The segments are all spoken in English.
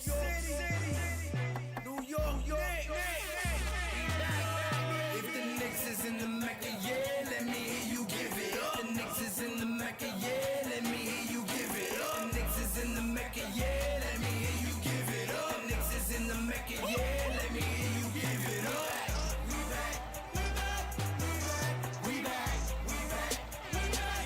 York City, New York, if the Knicks is in the Mecca, yeah, let me hear you give it up. The Knicks is in the Mecca, yeah, let me hear you give it up. The Knicks is in the Mecca, yeah, let me hear you give it up. The Knicks is in the Mecca, yeah, let me hear you give it up. We back, we back, we back, we back, we back, we back.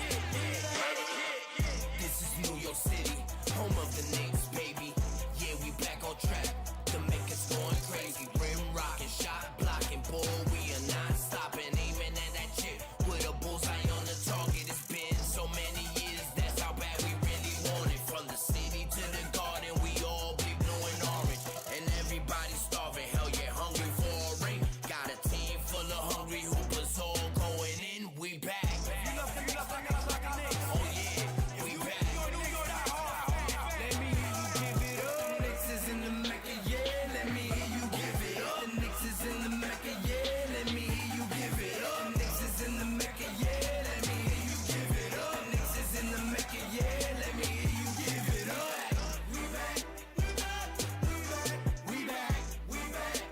This is New York City, home of the Knicks, baby. Yeah, we back on track. The Mecca's going crazy. Rim rocking, shot blocking, ball. We are not stopping, aiming at that chip with a bullseye on the target. It's been so many years, that's how bad we really want it. From the city to the garden, we all be blue and orange, and everybody starving. Hell yeah, hungry for a ring. Got a team full of hungry hoopers all going in. We back. Oh yeah, we back. Let me hear you give it up. The Knicks is in the Mecca, yeah. Let me hear you give it up. The Knicks is in the Mecca, yeah. Let me hear you give it up. The Knicks is in the Mecca, yeah. Let me hear you give it up. The Knicks is in the Mecca, yeah. Let me hear you give it up. We back, we back, we back, we back, we back.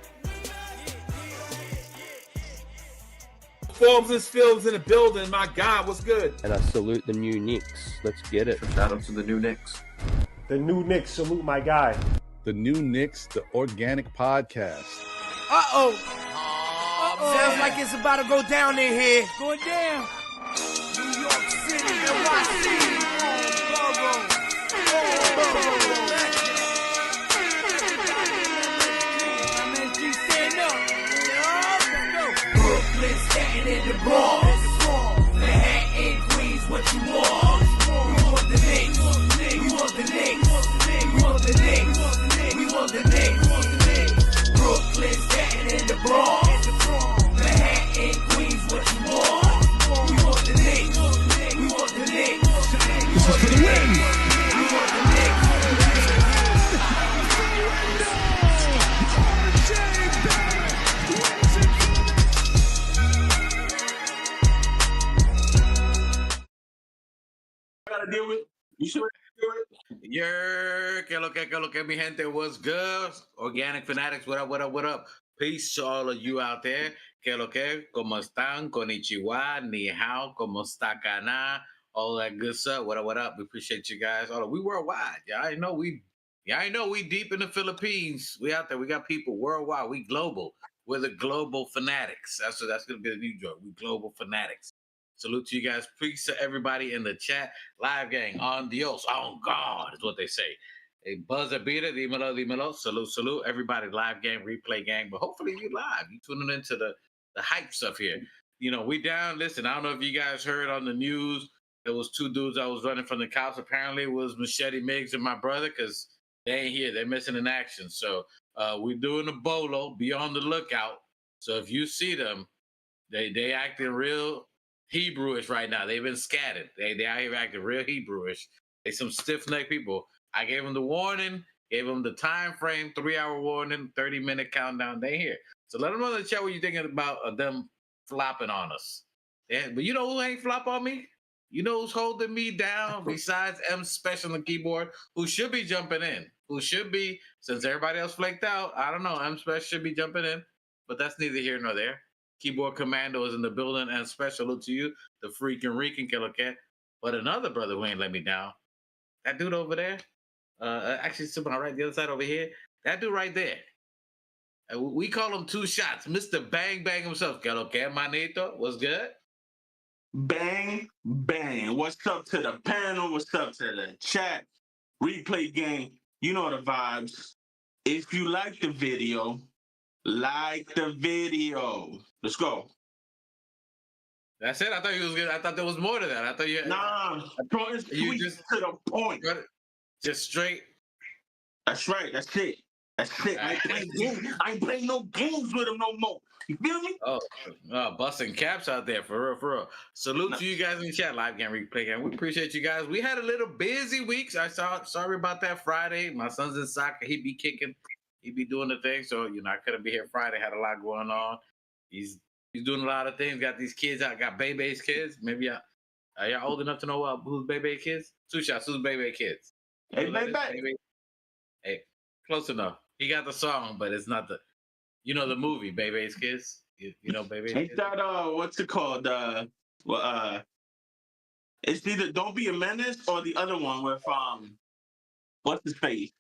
Films in the building. My God, what's good? And I salute the new Knicks. Let's get it. Shout out to the new Knicks. The new Knicks, salute my guy. The new Knicks, the organic podcast. Uh-oh. Sounds like it's about to go down in here. Going down. New York City, NYC. MSG, stand up. Brooklyn, Staten, and the Bronx. Manhattan, Queens, what you want? We want the Knicks. We want the Knicks. We want the Knicks. We want the Knicks. Brooklyn, Staten, and the Bronx. Manhattan, Queens, what you want? We want the Knicks. We want the Knicks. We want the Knicks. We want the Knicks. Gotta deal with. You sure? Que lo que, mi gente, what's good? Organic Fanatics, what up, what up, what up? Peace to all of you out there. Que lo que, como están? Konnichiwa, ni hao, como está cana? All that good stuff. What up, what up? We appreciate you guys. All we worldwide. I know we deep in the Philippines. We out there. We got people worldwide. We global. We're the global fanatics. That's gonna be the new joke. We global fanatics. Salute to you guys. Peace to everybody in the chat. Live gang, on Dios, on God, is what they say. Hey, buzzer beater, dímelo, dímelo. Salute. Everybody, live gang, replay gang. But hopefully you live. You tuning into the hype stuff here. You know, we down. Listen, I don't know if you guys heard on the news. There was two dudes I was running from the cops. Apparently it was Machete Miggs and my brother, because they ain't here. They're missing in action. So we're doing a bolo. Be on the lookout. So if you see them, they acting real Hebrewish right now. They've been scattered. They out here acting real Hebrewish. They some stiff-necked people. I gave them the warning, gave them the time frame, 3-hour warning, 30-minute countdown. They here. So let them know in the chat what you're thinking about them flopping on us. Yeah, but you know who ain't flop on me? You know who's holding me down besides M Special on the keyboard, who should be jumping in, who should be, since everybody else flaked out, I don't know, M Special should be jumping in, but that's neither here nor there. Keyboard Commando is in the building, and special to you, the freaking Rican Killer Cat. But another brother who ain't let me down, that dude over there, actually sitting right the other side over here, that dude right there. We call him Two Shots, Mr. Bang Bang himself. Killer Cat, manito, what's good? Bang, bang. What's up to the panel? What's up to the chat? Replay game. You know the vibes. If you like the video, like the video. Let's go. That's it? I thought you was good. I thought there was more to that. I thought you... Nah, bro, it's you just to the point. Just straight. That's right. That's it. That's it. I ain't playing no games with him no more. You feel me? Oh, busting caps out there, for real. Salute to you guys in the chat, live game, replay game. We appreciate you guys. We had a little busy week. Sorry about that Friday. My son's in soccer. He be kicking. He be doing the thing. So, I couldn't be here Friday. Had a lot going on. He's doing a lot of things. Got these kids out. Got Bebe's kids. Maybe are y'all old enough to know who's Bebe kids? Two Shots. Who's Bebe kids? Hey, Bebe. Hey, Close enough. He got the song, but it's not the, the movie, Bebe's Kids. You know Bebe's Ain't Kids? that what's it called? Well, it's either Don't Be a Menace or the other one with what's his face?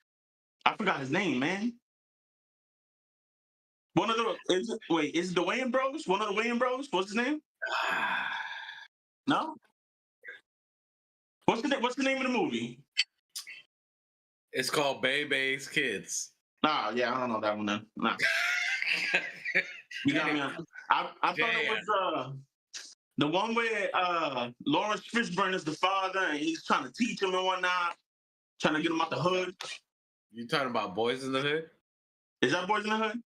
I forgot his name, man. One of the is the Wayne Bros? One of the Wayne Bros? What's his name? No. What's the name of the movie? It's called Bebe's Kids. Nah, yeah, I don't know that one then. Nah. You got me. I thought it was the one where Lawrence Fishburne is the father and he's trying to teach him and whatnot, trying to get him out the hood. You talking about Boys in the Hood? Is that Boys in the Hood?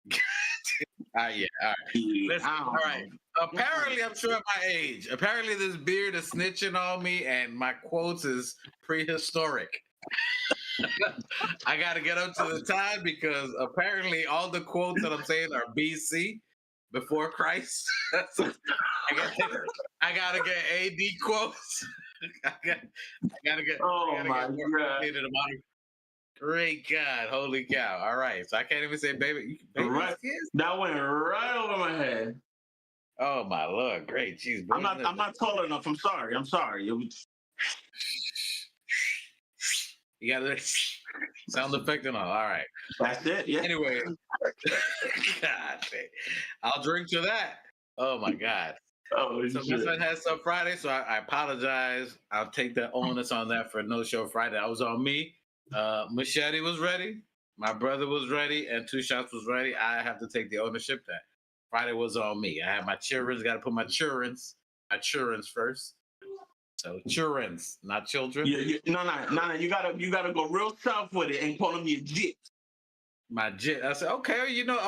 Yeah, all right. Listen, all right. Apparently, I'm showing my age. Apparently, this beard is snitching on me, and my quotes is prehistoric. I got to get up to the time because apparently all the quotes that I'm saying are BC, before Christ. So I gotta get AD quotes. I gotta get. Oh my God! Great God, holy cow! All right, so I can't even say baby. Right. That went right over my head. Oh my Lord! Great, jeez. I'm not tall enough. I'm sorry. You got the sound effect and all. All right. That's it. Yeah. Anyway, God, I'll drink to that. Oh my God. Oh, so my son had some Friday, so I apologize. I'll take the onus on that for no show Friday. That was on me. Machete was ready. My brother was ready, and Two Shots was ready. I have to take the ownership. That Friday was on me. I had my children. Got to put my children first. So children, not children. No. You gotta go real south with it and call them your jits. My jit. I said, okay, you got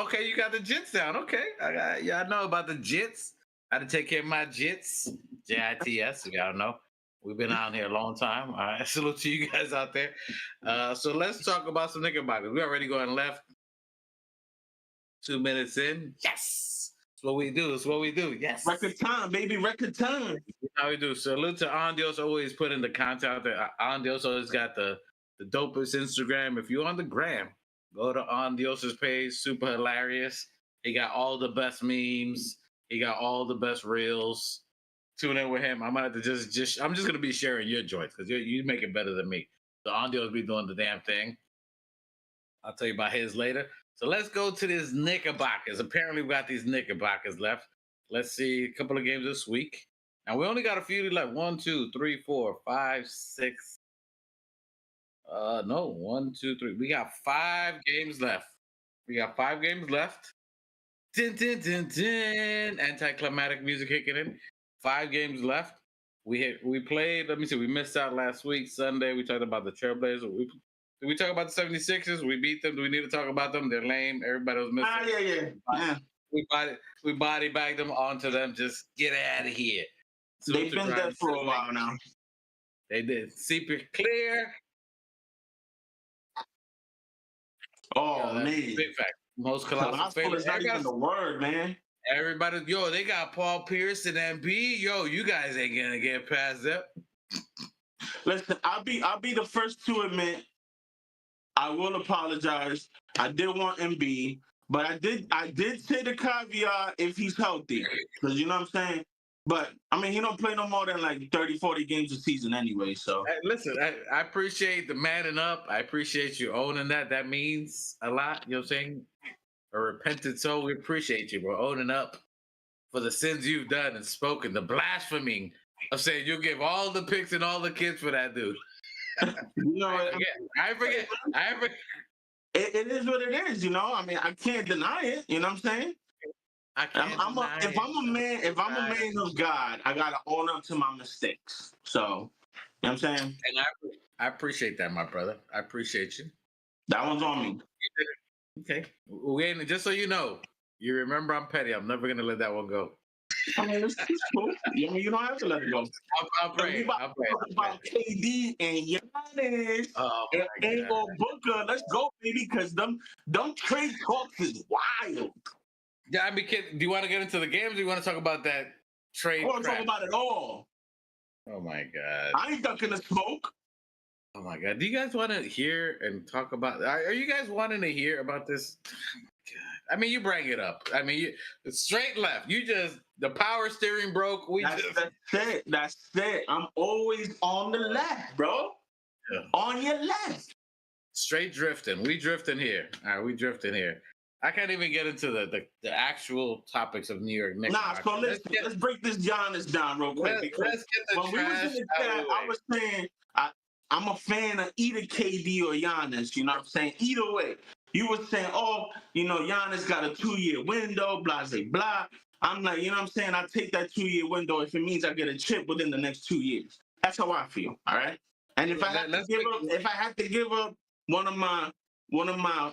the jits down. Okay, I know about the jits. I had to take care of my jits. JITS. Y'all know. We've been out here a long time. All right, salute to you guys out there. So let's talk about some Knickerbockers. We already going left. 2 minutes in. Yes. That's what we do. That's what we do. Yes. Record time, baby. Record time. How we do. Salute to Andios, always putting the content out there. Andios always got the dopest Instagram. If you're on the gram, go to Andios's page. Super hilarious. He got all the best memes. He got all the best reels. Tune in with him. I'm gonna have to just I'm just gonna be sharing your joints because you make it better than me. So Andios be doing the damn thing. I'll tell you about his later. So let's go to this Knickerbockers. Apparently, we got these Knickerbockers left. Let's see a couple of games this week. And we only got a few left. 1, 2, 3, 4, 5, 6. No, 1, 2, 3. We got 5 games left. Din, din, din, din. Anticlimactic music kicking in. 5 games left. We played. Let me see. We missed out last week. Sunday, we talked about the Trailblazers. Did we talk about the 76ers? We beat them. Do we need to talk about them? They're lame. Everybody was missing. Yeah. We body bagged them onto them. Just get out of here. So they've been there for a while now. They did. Secret clear. Oh, man. Big fact. Most colossal favorite. Is not even the word, man. Everybody, they got Paul Pierce and Embiid. You guys ain't gonna get past that. Listen, I'll be the first to admit I will apologize. I did want Embiid, but I did say the caveat if he's healthy, because you know what I'm saying. But I mean, he don't play no more than like 30, 40 games a season anyway. So listen, I appreciate the manning up. I appreciate you owning that. That means a lot. You know what I'm saying? A repentant soul. We appreciate you, bro. Owning up for the sins you've done and spoken, the blasphemy of saying you'll give all the picks and all the kids for that dude. You know, I forget. It is what it is. You know, I mean, I can't deny it. You know what I'm saying? If I'm a man of God, I gotta own up to my mistakes. So, you know what I'm saying? And I appreciate that, my brother. I appreciate you. That one's on me. Okay. Just so you know, you remember I'm petty. I'm never gonna let that one go. I mean, it's cool. I mean, you don't have to let it go. I'll pray. About KD and Giannis and Booker. Let's go, baby, because them trade talks is wild. Yeah, I mean, do you want to get into the games? Or do you want to talk about that trade? I want to talk about it all. Oh my God! I ain't ducking the smoke. Oh my God! Do you guys want to hear and talk about? Are you guys wanting to hear about this? God. I mean, you bring it up. I mean, it's straight left. You just the power steering broke. That's it. That's it. I'm always on the left, bro. Yeah. On your left. Straight drifting. We drifting here. All right, we drifting here. I can't even get into the actual topics of New York Knicks. Nah, so let's break this Giannis down real quick. Let's get the when we was in the chat, I was saying I'm a fan of either KD or Giannis. You know what I'm saying? Either way. You were saying, oh, you know, Giannis got a 2-year window, blah, blah, blah. I'm like, you know what I'm saying? I take that 2-year window if it means I get a chip within the next 2 years. That's how I feel. All right. And if I have to give up one of my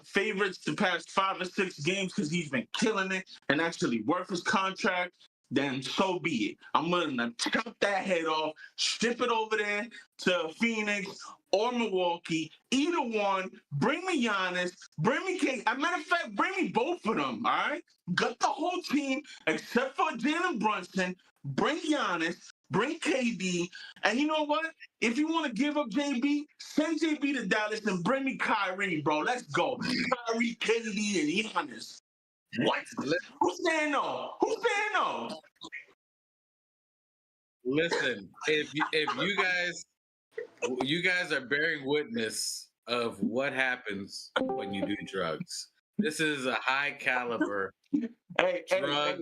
favorites the past 5 or 6 games because he's been killing it and actually worth his contract, then so be it. I'm willing to chop that head off, ship it over there to Phoenix or Milwaukee. Either one. Bring me Giannis. Bring me King. As a matter of fact, bring me both of them. All right. Got the whole team except for Jalen Brunson. Bring Giannis. Bring KD. And you know what? If you want to give up JB, send JB to Dallas and bring me Kyrie, bro. Let's go. Kyrie, KD, and Giannis. What? Who's saying no? Who's saying no? Listen, if you guys are bearing witness of what happens when you do drugs. This is a high caliber drug.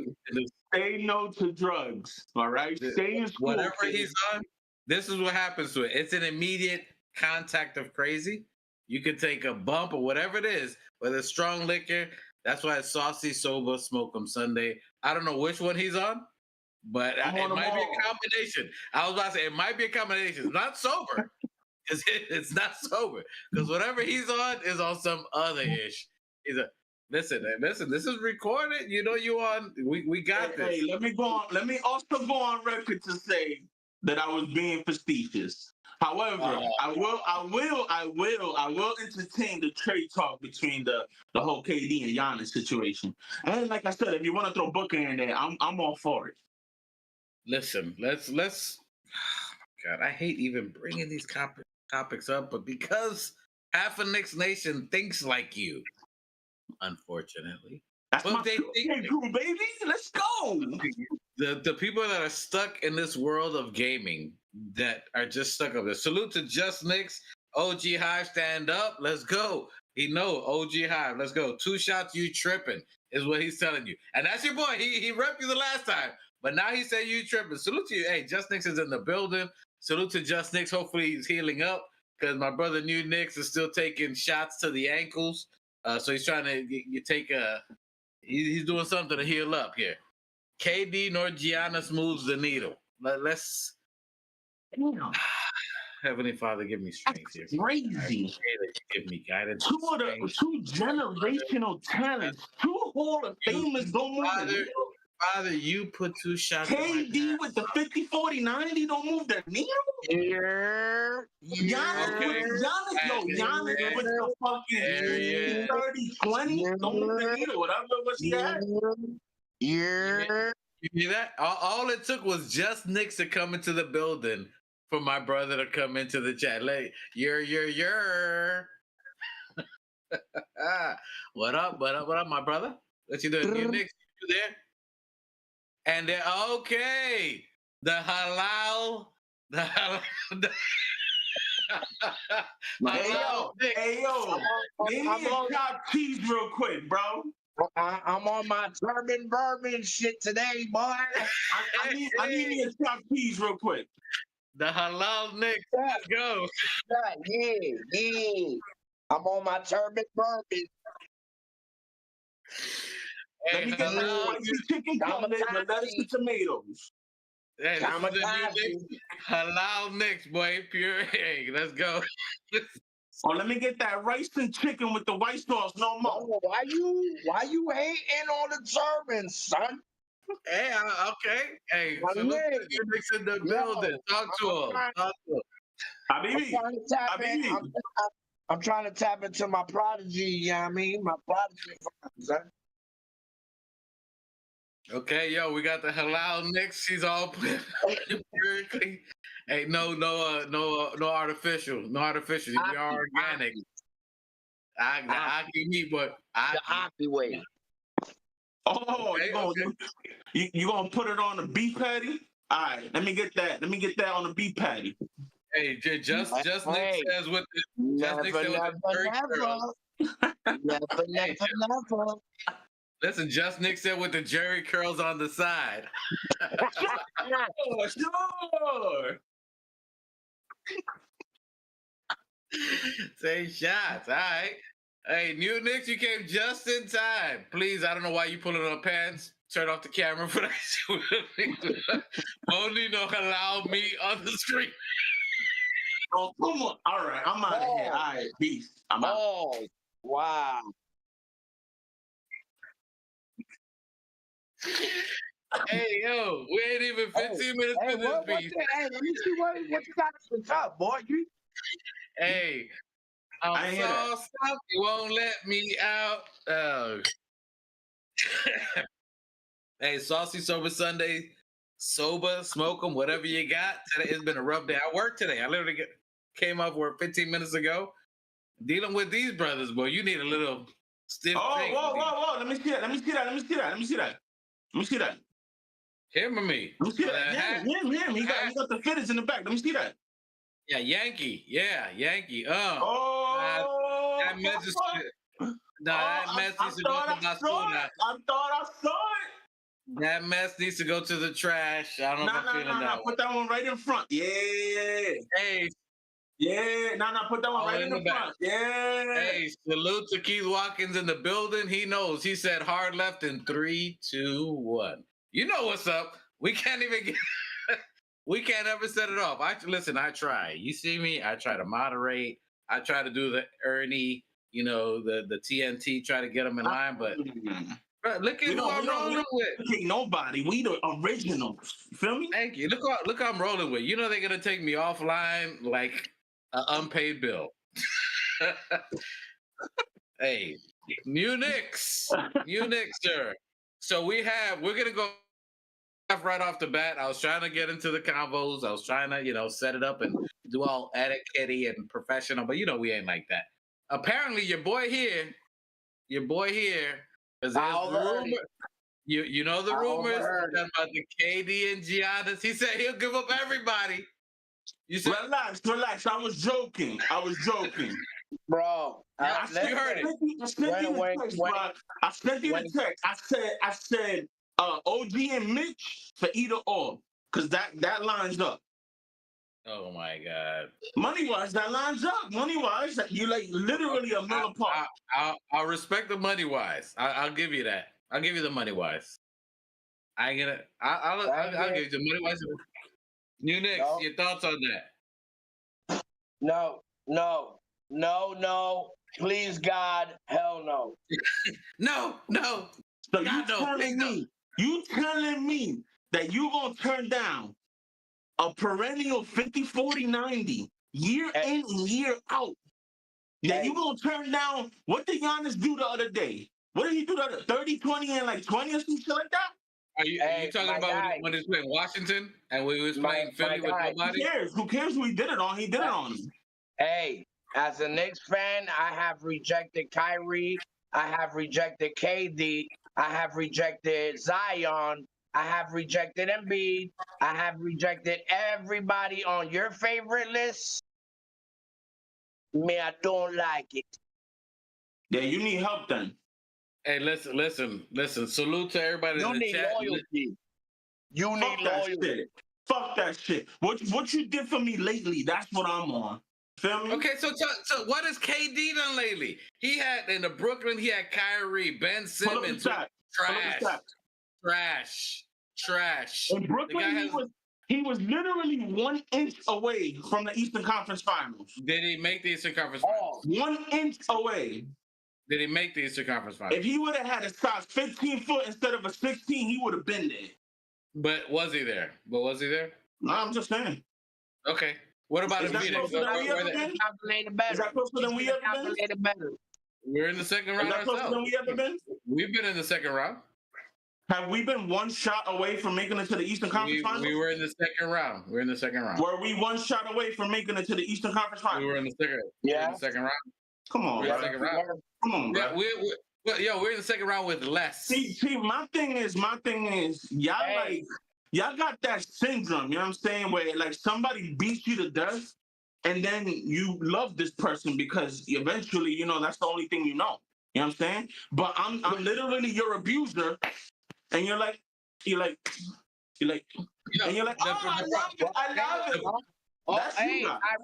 Say no to drugs. All right. Stay in school. Whatever he's on, this is what happens to it. It's an immediate contact of crazy. You can take a bump or whatever it is, whether it's strong liquor. That's why it's saucy, sober, smoke 'em Sunday. I don't know which one he's on, but it might be a combination. I was about to say it might be a combination. It's not sober. It's not sober because whatever he's on is on some other ish. Listen. This is recorded. You know you on. We got this. Hey, let me go on. Let me also go on record to say that I was being facetious. However, I will entertain the trade talk between the whole KD and Giannis situation. And like I said, if you want to throw Booker in there, I'm all for it. Listen, let's. God, I hate even bringing these topics up, but because half of Knicks Nation thinks like you, unfortunately. That's my crew, baby. Let's go. The people that are stuck in this world of gaming that are just stuck up there. Salute to Just Knicks. OG Hive, stand up. Let's go. He know OG Hive. Let's go. 2 shots, you tripping is what he's telling you. And that's your boy. He repped you the last time. But now he said you tripping. Salute to you. Hey, Just Knicks is in the building. Salute to Just Knicks. Hopefully he's healing up because my brother New Knicks is still taking shots to the ankles. So he's trying to take he's doing something to heal up here. KD nor Giannis moves the needle. Let's. Heavenly Father, give me strength here. Crazy. Give me guidance. Two generational talents. 2 Hall of Famers don't move the needle. Father, you put 2 shots. KD with the 50, 40, 90 don't move the needle. Giannis with the fucking 30, 20 don't move the needle. Whatever it was he had. You hear that? All it took was Just Knicks to come into the building for my brother to come into the chat. Like, What up, my brother? What you doing? New Knicks, you there? And then, okay, the halal. Hey yo, give me a chopped cheese real quick, bro. I'm on my turban bourbon shit today, boy. I need me a chopped cheese real quick. The halal Knicks, let's go. Yeah. I'm on my turban bourbon. Let me get some chicken cutlet with lettuce and tomatoes. Hey, halal Knicks, boy. Pure egg. Let's go. Oh, let me get that rice and chicken with the white sauce. No more. Oh, why you hating on the Germans, son? Hey, okay. Hey, salute to you Knicks in the building. Talk to him. I'm trying to tap into my prodigy, you know what I mean? My prodigy, son. Okay, yo, we got the halal Knicks. She's all empirically. Hey, no artificial. No artificial. We are organic. Aki meat, but The Aki way. Oh, Okay, you gonna put it on a beef patty? All right, let me get that. Let me get that on a beef patty. Hey, just Nick says with the Never, Nick said with the Jerry curls. never. Listen, just Nick said with the Jerry curls on the side. Oh, sure. Say shots. All right. Hey, New Knicks, you came just in time. Please, I don't know why you pulling on pants. Turn off the camera for that. Only no allow me on the screen. Oh, come on. All right, I'm out of here. All right, peace. I'm out. Oh, wow. Hey, yo, we ain't even 15 minutes in this piece. Hey, let me see what you got to the top, boy. Hey, I'm so stuck, you won't let me out. Oh. Hey, Saucy Sober Sunday, sober, smoke 'em, whatever you got. Today it's been a rough day. I worked today. I literally came off work 15 minutes ago. Dealing with these brothers, boy, you need a little stiff. Oh, whoa. Let me see that. Him or me? Let me see that. Him. He got the fitteds in the back. Let me see that. Yeah, Yankee. Yeah, Yankee. Oh. That message. That mess needs to go to my school now. I thought I saw it. That mess needs to go to the trash. I don't know if I'm feeling that. Put that one right in front. Yeah. Hey. Yeah. Put that one right in the front. Yeah. Hey, salute to Keith Watkins in the building. He knows. He said hard left in 3, 2, 1. You know what's up. We can't even get we can't ever set it off. Listen, I try. You see me? I try to moderate. I try to do the Ernie, the TNT, try to get them in line, but bro, look at who I'm rolling with. Ain't nobody. We the originals. You feel me? Thank you. Look who I'm rolling with. You know they're gonna take me offline like an unpaid bill. Hey, New Knicks, sir. So we're gonna go right off the bat. I was trying to get into the combos. I was trying to, set it up and do all etiquette and professional, but we ain't like that. Apparently, your boy here, because there's rumor. You know the rumors about the KD and Giannis. He said he'll give up everybody. You said relax. I was joking. Bro, you heard it. I sent you the text. I said, OG and Mitch for either or, because that lines up. Oh my God. Money wise, that lines up. Money wise, you like literally a mill apart. I'll respect the money wise. I'll give you that. I'll give you the money wise. I ain't gonna. I'll give you the money wise. New Knicks, your thoughts on that? No. Please God, hell no. No. So you telling me that you gonna turn down a perennial 50, 40, 90 year in and year out? That you gonna turn down? What did Giannis do the other day? What did he do the other 30, 20, and like 20 or some shit like that? Are you talking about when he was playing Washington and when he was playing Philly with nobody? Who cares who he did it on? He did it on him. Hey, as a Knicks fan, I have rejected Kyrie. I have rejected KD. I have rejected Zion. I have rejected Embiid. I have rejected everybody on your favorite list. Me, I don't like it. Yeah, you need help then. Hey, listen. Salute to everybody in the chat. You need loyalty. Fuck that shit. What you did for me lately, that's what I'm on. Feel me? Okay, so what has KD done lately? He had in the Brooklyn, he had Kyrie, Ben Simmons, trash. In Brooklyn, he was literally 1 inch away from the Eastern Conference Finals. Did he make the Eastern Conference Finals? 1 inch away. Did he make the Eastern Conference Finals? If he would have had a size 15 foot instead of a 16, he would have been there. But was he there? No, I'm just saying. Okay. What about Is that closer than we ever been? Is that closer than we ever been? We're in the second round. Is that closer than we ever been? We've been in the second round. Have we been one shot away from making it to the Eastern Conference Finals? We were in the second round. We're in the second round. Were we one shot away from making it to the Eastern Conference Finals? We were in the second. Yeah. In the second round. Come on, we're bro. in the second round. Come on, bro. Yeah, we're in the second round with less. See, my thing is, y'all got that syndrome, you know what I'm saying? Where like somebody beats you to death, and then you love this person because eventually, you know, that's the only thing you know. You know what I'm saying? But I'm literally your abuser, and you're like, and you're like, oh, I love it. That's hey, you guys. I'd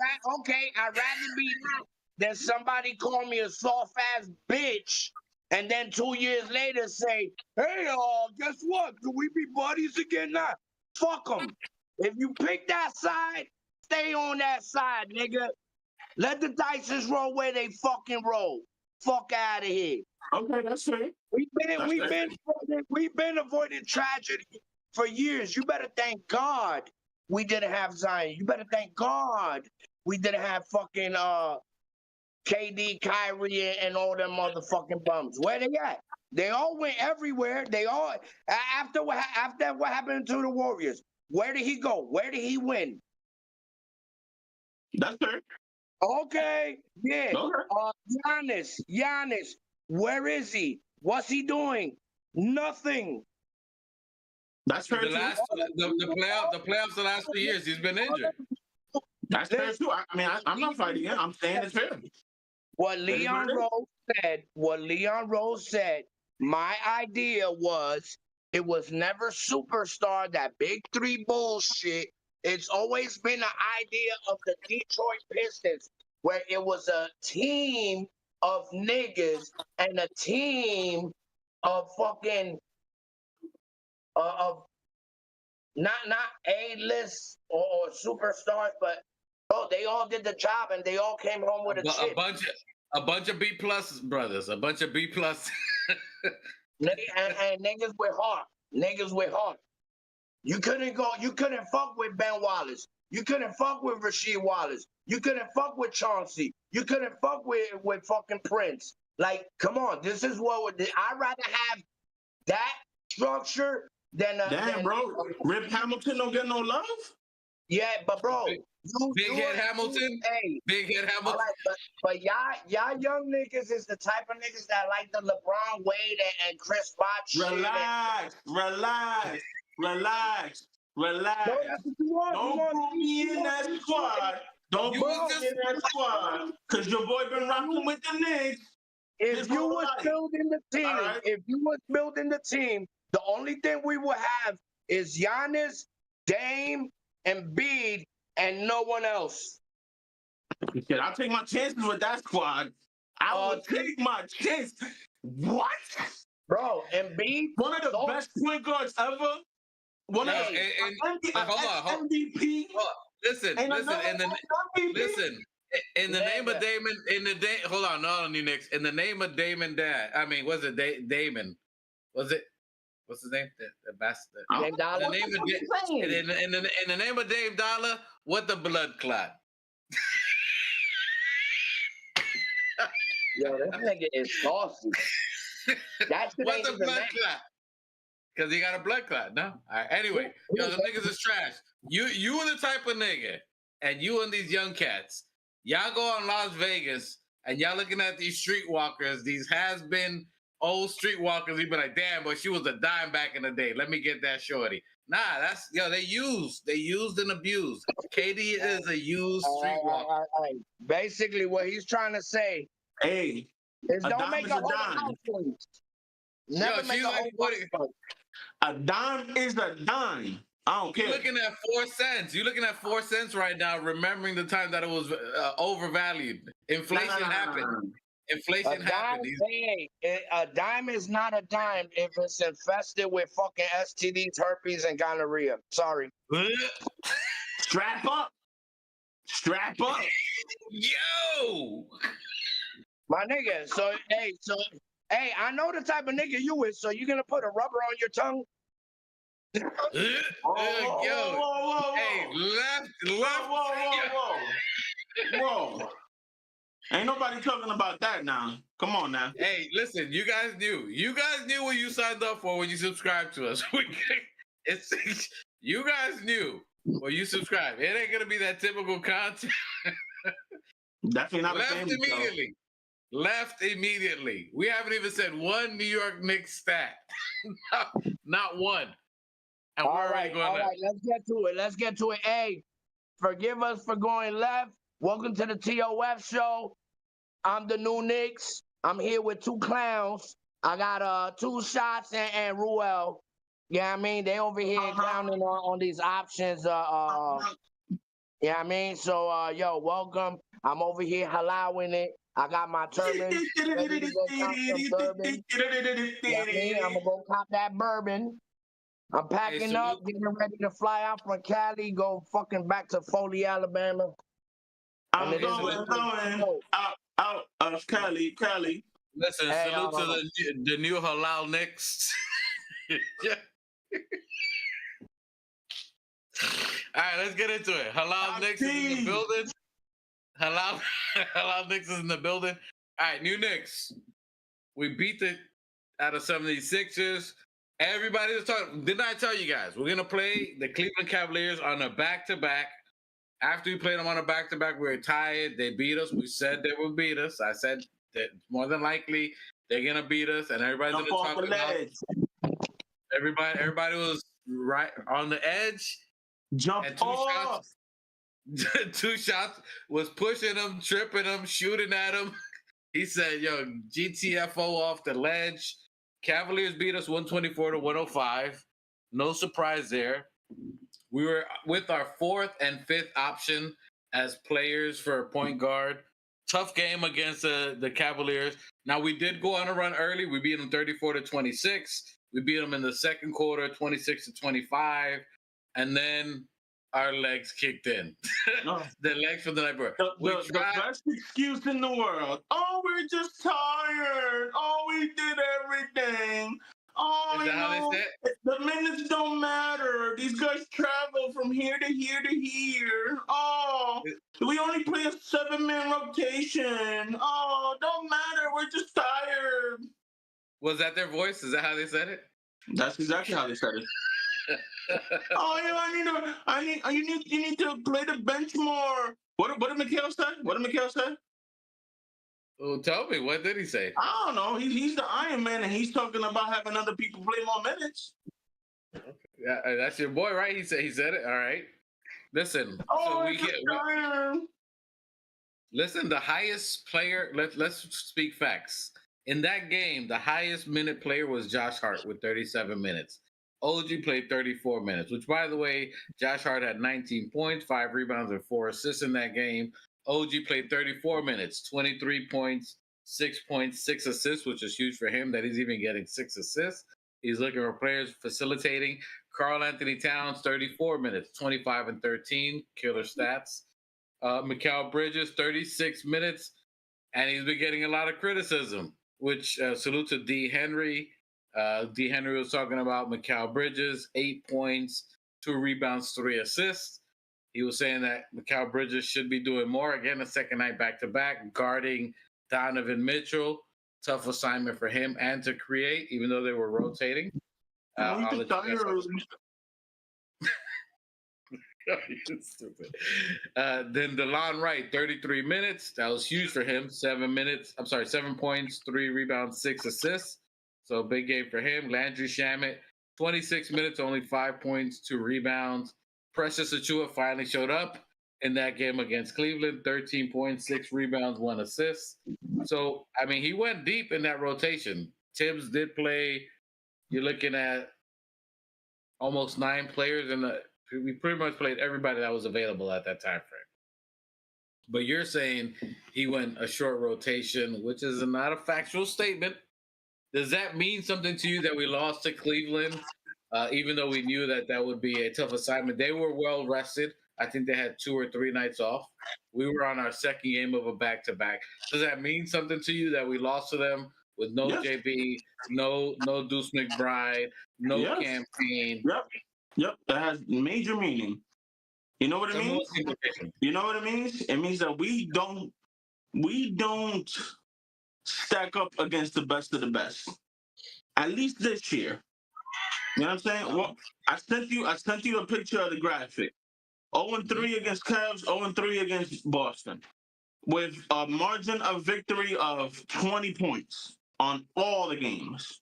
rather be that than somebody call me a soft ass bitch, and then 2 years later say, hey, guess what? Can we be buddies again now? Fuck them. If you pick that side, stay on that side, nigga. Let the dices roll where they fucking roll. Fuck out of here. Okay, that's fair. We've been avoiding tragedy for years. You better thank God we didn't have Zion. You better thank God we didn't have fucking KD, Kyrie, and all them motherfucking bums. Where they at? They all went everywhere. They all after what happened to the Warriors. Where did he go? Where did he win? That's fair. Okay, yeah. Okay. Giannis, where is he? What's he doing? Nothing. That's fair. The playoffs the last 2 years, he's been injured. That's fair too. I'm not fighting it. I'm saying it's fair. What Leon Rose said, my idea was it was never superstar, that big three bullshit. It's always been the idea of the Detroit Pistons, where it was a team of niggas and a team of fucking of not A-list or superstars, but bro, they all did the job and they all came home with a chip. A bunch of B plus brothers, a bunch of B plus. and niggas with heart. Niggas with heart. You couldn't fuck with Ben Wallace. You couldn't fuck with Rasheed Wallace. You couldn't fuck with Chauncey. You couldn't fuck with fucking Prince. Like, come on, this is what I'd rather have that structure than damn, bro. Rip Hamilton don't get no love? Yeah, but bro, Big Head Hamilton. Big Head Hamilton. All right, but y'all young niggas is the type of niggas that like the LeBron Wade and Chris Bosh. Relax. No, that's what you want. Don't put me in that squad. Don't put me in that squad. Because your boy been rocking with the Knicks. If you was building the team, the only thing we will have is Giannis, Dame, and Embiid, and no one else. Shit, I'll take my chances with that squad. I will take my chance. What? Bro, Embiid, one of the best point guards ever. One of MVP. Listen. In the name of Damon, hold on, no, you Knicks. In the name of Damon, was it Damon? Was it? What's his name? The bastard. Dame Dollar. In the name of Dame Dollar, what the blood clot? Yo, this nigga is saucy. That's the what the blood clot? Because he got a blood clot, no? All right. Anyway, yo, the niggas is trash. You are the type of nigga, and you and these young cats, y'all go on Las Vegas, and y'all looking at these streetwalkers, these has-been old streetwalkers. You be like, damn, but she was a dime back in the day. Let me get that shorty. Nah, that's, they used and abused. KD is a used streetwalker. Basically, what he's trying to say, is don't make a whole house. Never make a whole house. A dime is a dime. I don't care. You're looking at 4 cents. You're looking at 4 cents right now, remembering the time that it was overvalued. Inflation happened. Inflation happened. A dime is not a dime if it's infested with fucking STDs, herpes, and gonorrhea. Sorry. Strap up. Yo! My nigga, hey, I know the type of nigga you is, so you're gonna put a rubber on your tongue? Whoa. Hey, left. Whoa. Ain't nobody talking about that now. Come on now. Hey, listen, you guys knew. You guys knew what you signed up for when you subscribed to us. It's you guys knew when you subscribed. It ain't gonna be that typical content. Definitely not Left a family show. immediately. Left immediately. We haven't even said one New York Knicks stat. Not one. And All we're already right, going all left. right. Let's get to it. Let's get to it. Hey, forgive us for going left. Welcome to the TOF show. I'm the new Knicks. I'm here with two clowns. I got two shots and Ruel. Yeah, I mean they over here clowning on these options. Yeah, I mean so yo, welcome. I'm over here allowing it. I got my turban ready to go cop some bourbon. Yeah, I mean I'm gonna go cop that bourbon. I'm packing up, getting ready to fly out from Cali, go fucking back to Foley, Alabama. I'm going out of Cali. Listen, Hey, salute to the new halal Knicks. Yeah. All right, let's get into it. Halal Knicks is in the building. Halal Knicks is in the building. All right, new Knicks. We beat the out of 76ers. Everybody was talking. Didn't I tell you guys? We're going to play the Cleveland Cavaliers on a back-to-back. After we played them on a back-to-back, we were tired. They beat us. We said they would beat us. I said that more than likely they're going to beat us. And everybody's going to talk about it. Everybody was right on the edge. Jump and off. Two shots was pushing him, tripping him, shooting at him. He said, yo, GTFO off the ledge. Cavaliers beat us 124-105. No surprise there. We were with our fourth and fifth option as players for point guard. Tough game against the Cavaliers. Now, we did go on a run early. We beat them 34-26. We beat them in the second quarter, 26-25. And then our legs kicked in. No. The legs from the night before. The best excuse in the world. Oh, we're just tired. Oh, we did everything. Oh, Is that how they said? The minutes don't matter. These guys travel from here to here to here. Oh, we only play a 7-man rotation. Oh, don't matter. We're just tired. Was that their voice? Is that how they said it? That's exactly how they said it. Oh, yeah, you need to play the bench more. What did Mikhail say? Well, tell me, what did he say? I don't know. He's the Iron Man, and he's talking about having other people play more minutes. Yeah, that's your boy, right? He said it. All right. Listen. Oh, listen. The highest player. Let's speak facts. In that game, the highest minute player was Josh Hart with 37 minutes. OG played 34 minutes, which, by the way, Josh Hart had 19 points, 5 rebounds, and 4 assists in that game. OG played 34 minutes, 23 points, 6 points, 6 assists, which is huge for him that he's even getting 6 assists. He's looking for players facilitating. Karl Anthony Towns, 34 minutes, 25 and 13, killer stats. Mikal Bridges, 36 minutes, and he's been getting a lot of criticism, which salute to D. Henry. D. Henry was talking about Mikal Bridges, 8 points, 2 rebounds, 3 assists. He was saying that Mikal Bridges should be doing more. Again, the second night back-to-back, guarding Donovan Mitchell. Tough assignment for him and to create, even though they were rotating. You're stupid. Then DeLon Wright, 33 minutes. That was huge for him. 7 points, 3 rebounds, 6 assists. So big game for him. Landry Shamet, 26 minutes, only 5 points, 2 rebounds. Precious Achiuwa finally showed up in that game against Cleveland, 13 points, 6 rebounds, 1 assist. So, I mean, he went deep in that rotation. Tibbs did play. You're looking at almost 9 players, and we pretty much played everybody that was available at that time frame. But you're saying he went a short rotation, which is not a factual statement. Does that mean something to you that we lost to Cleveland, even though we knew that would be a tough assignment? They were well rested. I think they had 2 or 3 nights off. We were on our second game of a back-to-back. Does that mean something to you that we lost to them with no JB, no Deuce McBride, no campaign? Yep, that has major meaning. You know what it means? It You know what it means? It means that we don't we don't stack up against the best of the best. At least this year. You know what I'm saying? Well, I sent you a picture of the graphic. 0-3 against Cavs, 0-3 against Boston, with a margin of victory of 20 points on all the games.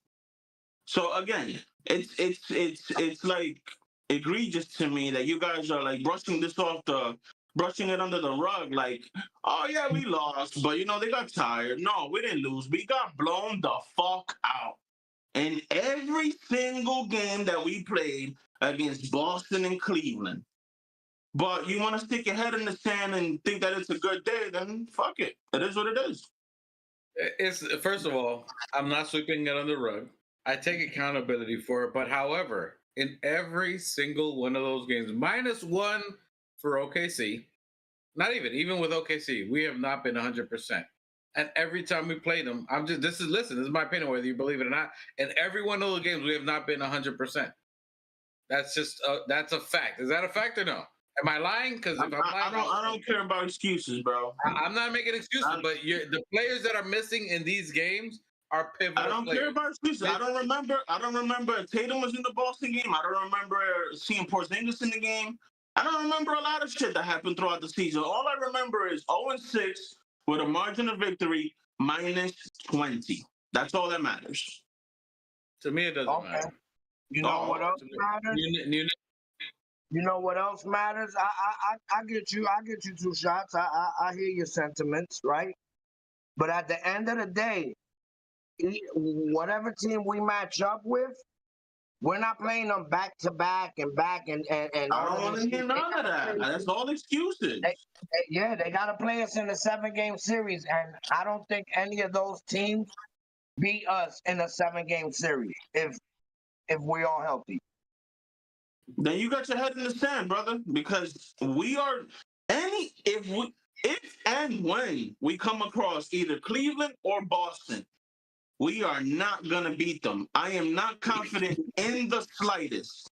So again, it's like egregious to me that you guys are like brushing it under the rug. Like, oh yeah, we lost, but they got tired. No, we didn't lose. We got blown the fuck out in every single game that we played against Boston and Cleveland. But you want to stick your head in the sand and think that it's a good day, then fuck it. It is what it is. It's first of all, I'm not sweeping it under the rug. I take accountability for it. But however, in every single one of those games, minus one for OKC, not even with OKC, we have not been 100%. And every time we played them, this is my opinion, whether you believe it or not. In every one of those games, we have not been 100%. That's just that's a fact. Is that a fact or no? Am I lying? Because if I'm lying, I don't care about excuses, bro. I'm not making excuses, but the players that are missing in these games are pivotal. I don't care about excuses. I don't remember Tatum was in the Boston game. I don't remember seeing Porzingis in the game. I don't remember a lot of shit that happened throughout the season. All I remember is 0-6 with a margin of victory minus 20. That's all that matters. To me, it doesn't matter. You know what else matters? You know what else matters? I get you. I get you 2 shots. I hear your sentiments, right? But at the end of the day, whatever team we match up with, we're not playing them back to back and I don't want to hear none of that. That's all excuses. They got to play us in a 7-game series, and I don't think any of those teams beat us in a 7-game series if we're all healthy. Then you got your head in the sand, brother, because if and when we come across either Cleveland or Boston, we are not gonna beat them. I am not confident in the slightest.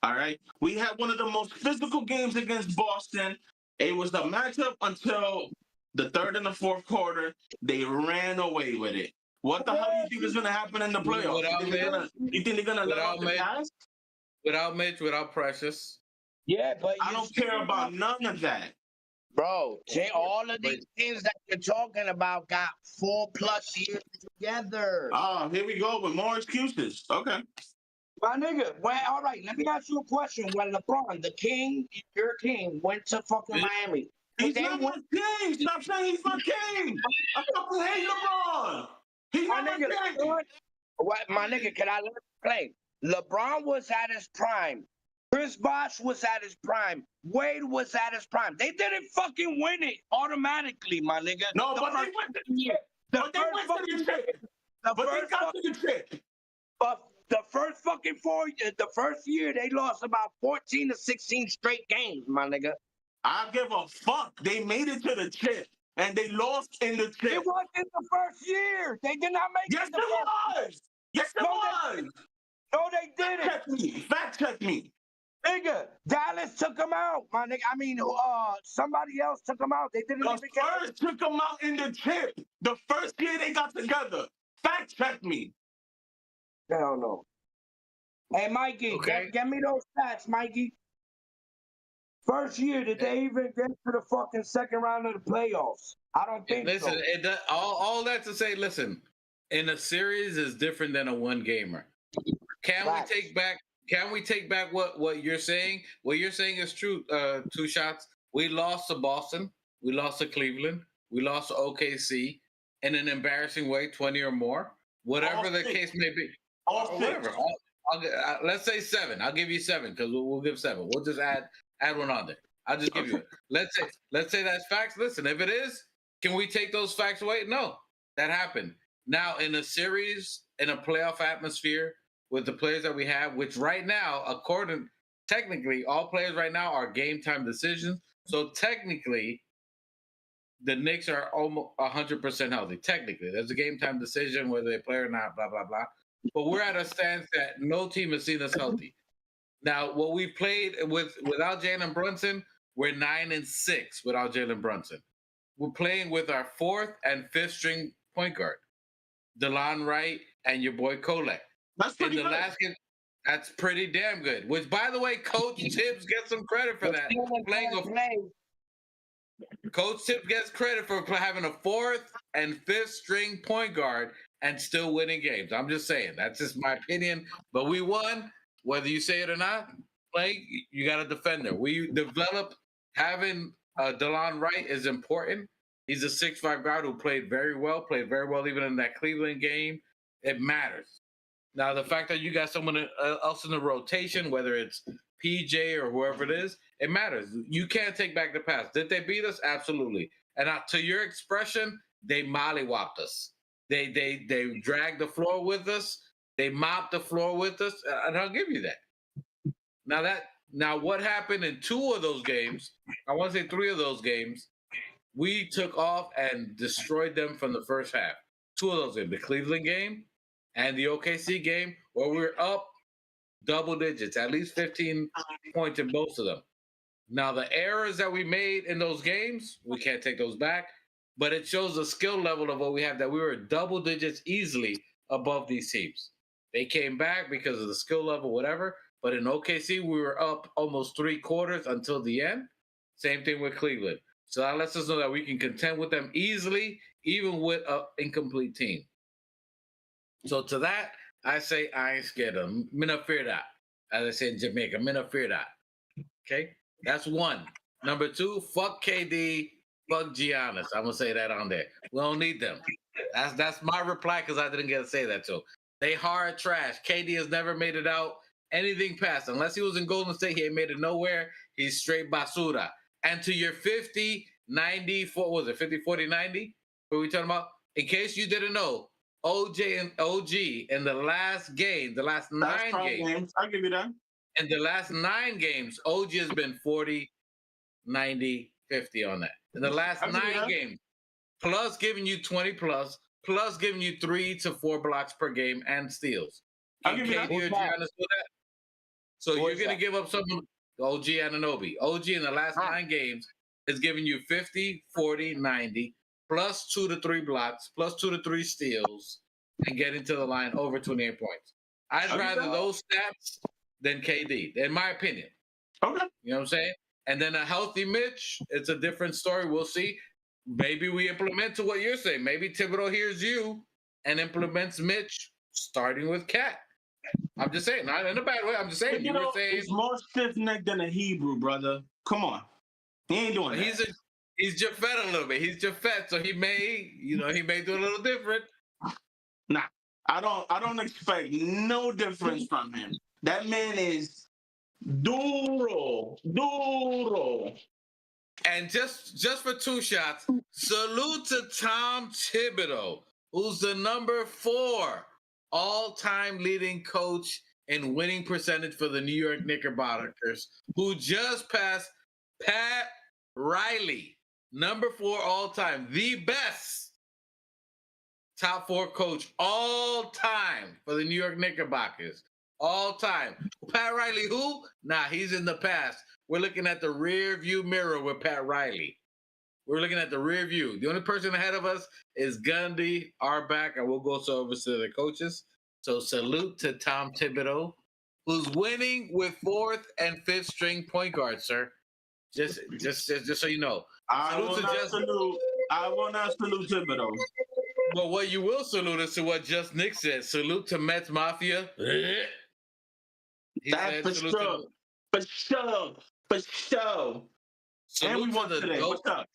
All right, we had one of the most physical games against Boston. It was the matchup until the third and the fourth quarter. They ran away with it. What the hell do you think is gonna happen in the playoffs? You think they're gonna let off the gas? Without Mitch, without Precious. Yeah, but I don't care about none of that. Bro, all of these teams that you're talking about got 4+ years together. Oh, here we go with more excuses. Okay. My nigga, all right, let me ask you a question. When LeBron, the king, your king, went to fucking Miami. He's not my king. Stop saying he's my king. I fucking hate LeBron. He's not my king. What, my nigga, can I let him play? LeBron was at his prime. Chris Bosh was at his prime. Wade was at his prime. They didn't fucking win it automatically, my nigga. No, but they went to the chip. But they got to the chip. But the first year, they lost about 14 to 16 straight games, my nigga. I give a fuck. They made it to the chip, and they lost in the chip. It wasn't the first year. They did not make it. Yes, it was. No, they didn't. Fact check me. Nigga, Dallas took them out, my nigga. I mean, somebody else took them out. They didn't even get took them out in the chip. The first year they got together. Fact check me. Hell no. Hey, Mikey, get me those stats, Mikey. First year, did they even get to the fucking second round of the playoffs? I don't think so. Listen, all that to say, listen, in a series is different than a one-gamer. Can we take back what you're saying? What you're saying is true. 2 shots. We lost to Boston. We lost to Cleveland. We lost to OKC in an embarrassing way, 20 or more. Whatever the case may be. Whatever. Let's say 7. I'll give you 7 because we'll give 7. We'll just add one on there. I'll just give you it. Let's say that's facts. Listen, if it is, can we take those facts away? No, that happened. Now in a series, in a playoff atmosphere, with the players that we have, which right now, technically, all players right now are game time decisions. So technically, the Knicks are almost 100% healthy. Technically, there's a game time decision whether they play or not, blah, blah, blah. But we're at a stance that no team has seen us healthy. Now, what we played without Jalen Brunson, we're 9-6 without Jalen Brunson. we're playing with our fourth and fifth string point guard, DeLon Wright and your boy Kolek. That's pretty In the good. last game, that's pretty damn good. Which, by the way, Coach Tibbs gets some credit for that. Coach Tibbs gets credit for having a fourth and fifth string point guard and still winning games. I'm just saying. That's just my opinion. But we won, whether you say it or not. You got a defender. We developed having DeLon Wright is important. He's a 6'5" guard who played very well even in that Cleveland game. It matters. Now, the fact that you got someone else in the rotation, whether it's PJ or whoever it is, it matters. You can't take back the pass. Did they beat us? Absolutely. And to your expression, they mollywopped us. They dragged the floor with us. They mopped the floor with us, and I'll give you that. Now what happened in two of those games? I want to say three of those games. We took off and destroyed them from the first half. Two of those games, the Cleveland game and the OKC game, where we were up double digits, at least 15 points in both of them. Now, the errors that we made in those games, we can't take those back, but it shows the skill level of what we have, that we were double digits easily above these teams. They came back because of the skill level, whatever, but in OKC, we were up almost 3/4 until the end. Same thing with Cleveland. So that lets us know that we can contend with them easily, even with an incomplete team. So to that, I say I ain't scared of them. Me not fear that. As I say in Jamaica, me not fear that. Okay? That's one. Number two, fuck KD, fuck Giannis. I'm going to say that on there. We don't need them. That's my reply because I didn't get to say that to them. They hard trash. KD has never made it out anything past. Unless he was in Golden State, he ain't made it nowhere. He's straight basura. And to your 50, 90, what was it, 50, 40, 90? What are we talking about? In case you didn't know, OJ and OG in the last game, the last 9 games. I'll give you that. In the last 9 games, OG has been 40, 90, 50 on that. In the last 9 games, plus giving you 20 plus giving you 3 to 4 blocks per game and steals. I'll give you that. KD or Giannis do that? So you're going to give up something, OG Annunoby. OG in the last 9 games is giving you 50, 40, 90, plus 2 to 3 blocks, plus 2 to 3 steals, and get into the line over 28 points. I'd rather those stats than KD, in my opinion. Okay. You know what I'm saying? And then a healthy Mitch, it's a different story. We'll see. Maybe we implement to what you're saying. Maybe Thibodeau hears you and implements Mitch, starting with Cat. I'm just saying, not in a bad way. I'm just saying. You were saying he's more stiff-necked than a Hebrew, brother. Come on. He ain't doing that. He's Jafet a little bit. He's Jafet, so he may do a little different. Nah, I don't expect no difference from him. That man is duro. And just for 2 shots, salute to Tom Thibodeau, who's the number 4 all-time leading coach in winning percentage for the New York Knickerbockers, who just passed Pat Riley, number 4 all-time, the best top 4 coach all time for the New York Knickerbockers. All time. Pat Riley, who? Nah, he's in the past. We're looking at the rear view mirror with Pat Riley. We're looking at the rear view. The only person ahead of us is Gundy, Arbeck, and we'll go over to the coaches. So salute to Tom Thibodeau, who's winning with 4th and 5th string point guards, sir. Just so you know. I will not salute Thibodeau. But what you will salute is to what Just Nick said. Salute to Mets Mafia. That's for sure. For sure. And we won today. What's up?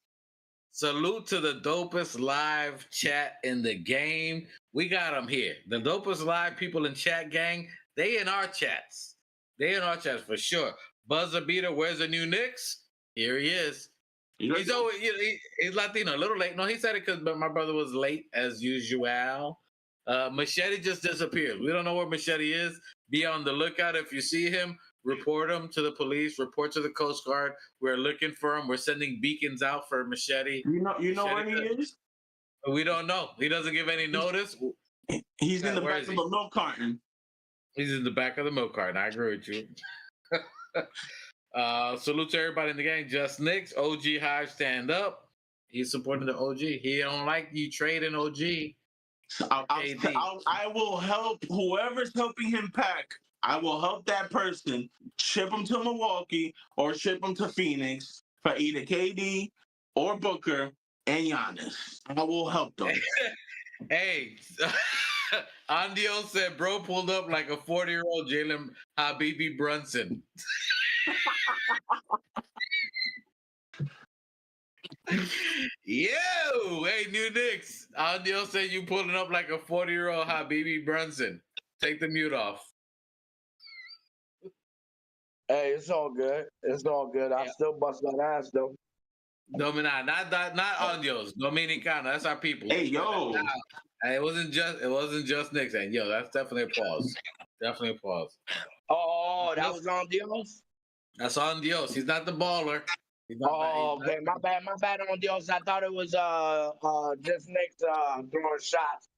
Salute to the dopest live chat in the game. We got them here. The dopest live people in chat gang, they in our chats. They in our chats for sure. Buzzer beater, where's the new Knicks? Here he is. He's always he's Latino, a little late. No, he said it because my brother was late as usual. Machete just disappeared. We don't know where Machete is. Be on the lookout. If you see him, report him to the police. Report to the Coast Guard. We're looking for him. We're sending beacons out for Machete. You know where he is? We don't know. He doesn't give any notice. He's in the back of the milk carton. He's in the back of the milk carton. I agree with you. Salute to everybody in the gang. Just Knicks, OG Hive, stand up. He's supporting the OG. He don't like you trading OG. KD. I will help whoever's helping him pack. I will help that person ship him to Milwaukee or ship him to Phoenix for either KD or Booker and Giannis. I will help them. Hey, Andio said, bro pulled up like a 40-year-old Jalen Habibi Brunson. Yo, hey, New Knicks. Andio said you pulling up like a 40-year-old Habibi Brunson. Take the mute off. Hey, it's all good. It's all good. I still bust that ass though. Domina, not Andios, Dominicana. That's our people. Hey, yo. It wasn't just Knicks. And yo, that's definitely a pause. Definitely a pause. Oh, that was on Dios? That's on Dios. He's not the baller. Okay. My bad on Dios. I thought it was just Knicks throwing shots.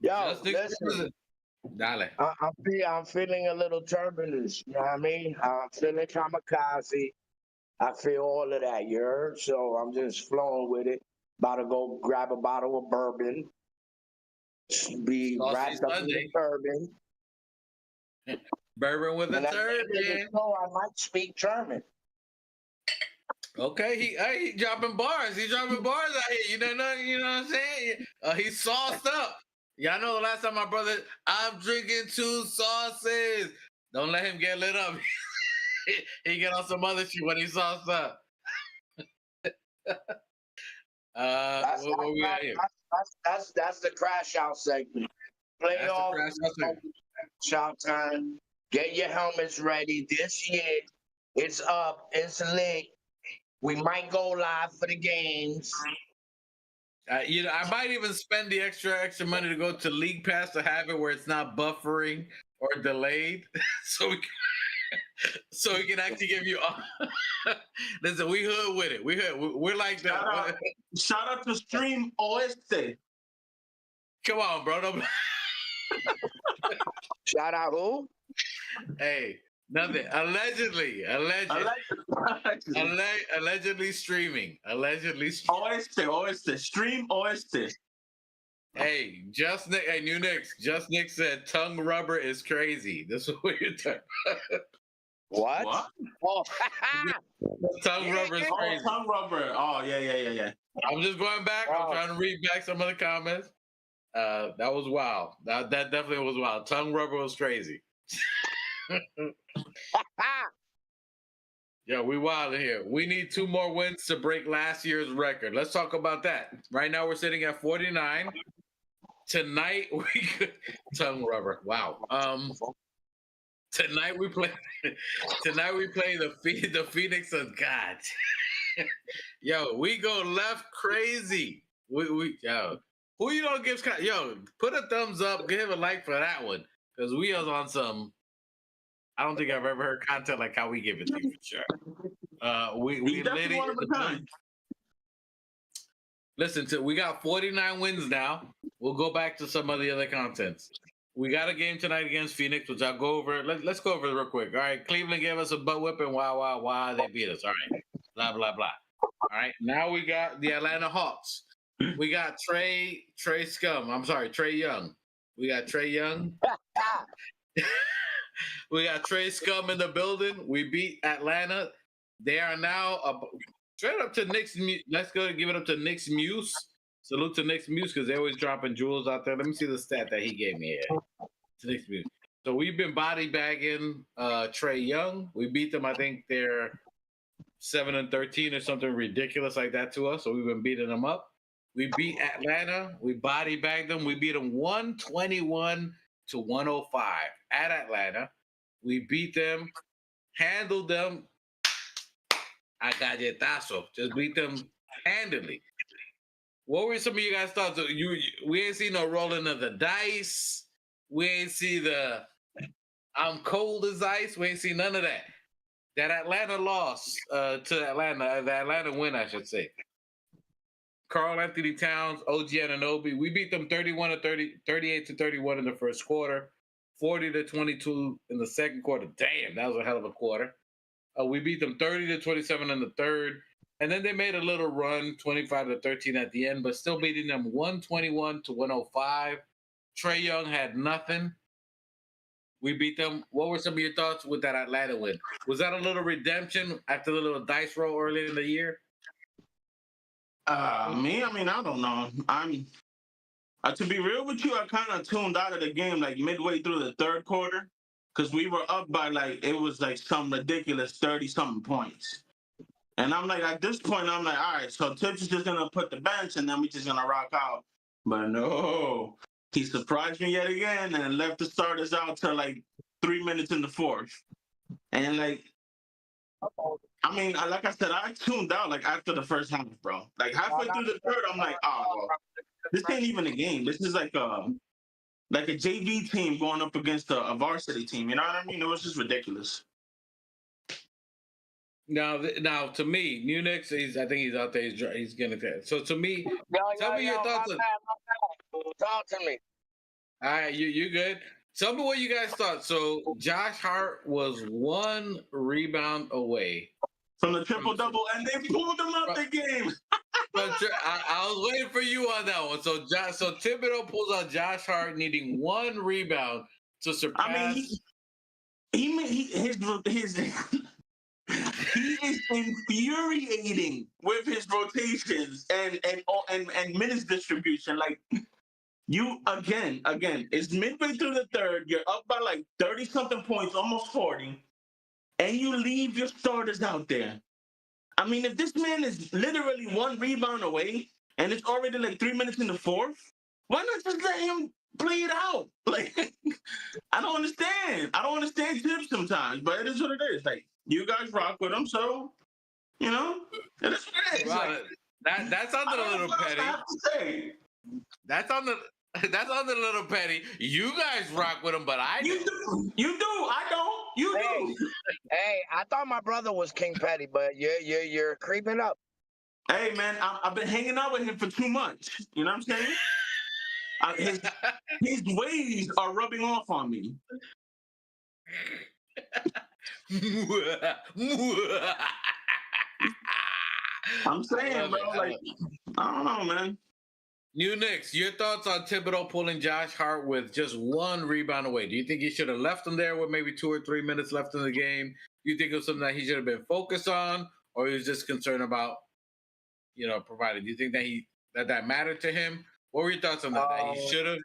Yo, listen. Dale. I'm feeling a little turbulence. You know what I mean? I'm feeling kamikaze. I feel all of that, you heard? So I'm just flowing with it. About to go grab a bottle of bourbon. Be wrapped up in the bourbon. Bourbon with a turban. So I might speak German. Okay, he dropping bars. He's dropping bars out here. You know what I'm saying? He's sauced up. Y'all know the last time my brother, I'm drinking 2 sauces. Don't let him get lit up. He get on some other shit when he sauced up. What we got here? That's the crash out segment. Playoff shout time. Get your helmets ready. This year, it's up. It's lit. We might go live for the games. I might even spend the extra money to go to League Pass to have it where it's not buffering or delayed, so we can actually give you. Listen, we hood with it. We're like that. Shout out to Stream Oeste. Come on, bro. Don't... Shout out who? Hey, nothing. Allegedly streaming. Oeste. Stream Oeste. Hey, New Knicks. Just Nick said tongue rubber is crazy. This is what you're talking about. What? Oh, tongue rubber is crazy. Oh, tongue rubber. Oh, yeah. I'm just going back. I'm trying to read back some of the comments. That was wild. That definitely was wild. Tongue rubber was crazy. Yeah, we wild in here. We need 2 more wins to break last year's record. Let's talk about that. Right now we're sitting at 49. Tonight we could tongue rubber. Wow. Tonight we play the Phoenix of God. Yo, we go left crazy. Yo, who you don't give? Yo, put a thumbs up, give a like for that one, because we are on some. I don't think I've ever heard content like how we give it to you for sure. We definitely one of a kind. Listen, we got 49 wins now. We'll go back to some of the other contents. We got a game tonight against Phoenix, which I'll go over. Let's go over it real quick. All right, Cleveland gave us a butt whipping. Wow, they beat us. All right, blah, blah, blah. All right, now we got the Atlanta Hawks. We got Trey Young. We got Trey Young. We got Trey Scum in the building. We beat Atlanta. They are now straight up to Knicks. Let's go give it up to Knicks Muse. Salute to Knicks Muse because they're always dropping jewels out there. Let me see the stat that he gave me here. To Knicks Muse. So we've been body bagging Trey Young. We beat them. I think they're 7-13 or something ridiculous like that to us. So we've been beating them up. We beat Atlanta. We body bagged them. We beat them 121-105 at Atlanta. We beat them, handled them. A galletazo. Just beat them handily. What were some of you guys' thoughts? We ain't see no rolling of the dice. We ain't see the I'm cold as ice. We ain't see none of that. That Atlanta loss to Atlanta, the Atlanta win, I should say. Karl Anthony Towns, OG Annunoby. We beat them 38-31 in the first quarter, 40-22 in the second quarter. Damn, that was a hell of a quarter. We beat them 30-27 in the third, And then they made a little run, 25-13 at the end, but still beating them 121-105. Trae Young had nothing. We beat them. What were some of your thoughts with that Atlanta win? Was that a little redemption after the little dice roll early in the year? Me, I mean, I don't know. To be real with you, I kind of tuned out of the game like midway through the third quarter because we were up by it was like some ridiculous 30-something points. And I'm like, at this point, I'm like, all right, so Tibbs is just going to put the bench and then we just going to rock out. But no, he surprised me yet again and left the starters out till 3 minutes in the fourth. And I mean, like I said, I tuned out after the first half, bro. Halfway through the third, I'm like, oh, this ain't even a game. This is like a JV team going up against a varsity team. You know what I mean? It was just ridiculous. Now, to me, New Knicks, I think he's out there. He's gonna. So to me, tell me your thoughts. Talk to me. All right, you good? Tell me what you guys thought. So Josh Hart was 1 rebound away from the triple-double, and they pulled him out the game. I was waiting for you on that one. So Thibodeau pulls out Josh Hart needing 1 rebound to surpass. I mean, he is infuriating with his rotations and minutes distribution. You again, it's midway through the third. You're up by 30-something points, almost 40, and you leave your starters out there. I mean, if this man is literally 1 rebound away and it's already 3 minutes in the fourth, why not just let him play it out? I don't understand. I don't understand Tibbs sometimes, but it is what it is. You guys rock with him, so it is what it is. Wow, that sounded a little petty. That's on the little petty. You guys rock with him, but I do. You do. I don't. You do. Hey, I thought my brother was King Petty, but you're creeping up. Hey, man, I've been hanging out with him for 2 months. You know what I'm saying? His ways are rubbing off on me. I'm saying, bro, I don't know, man. New Knicks, your thoughts on Thibodeau pulling Josh Hart with just 1 rebound away? Do you think he should have left him there with maybe 2 or 3 minutes left in the game? Do you think it was something that he should have been focused on, or he was just concerned about, providing? Do you think that mattered to him? What were your thoughts on that? That he should have?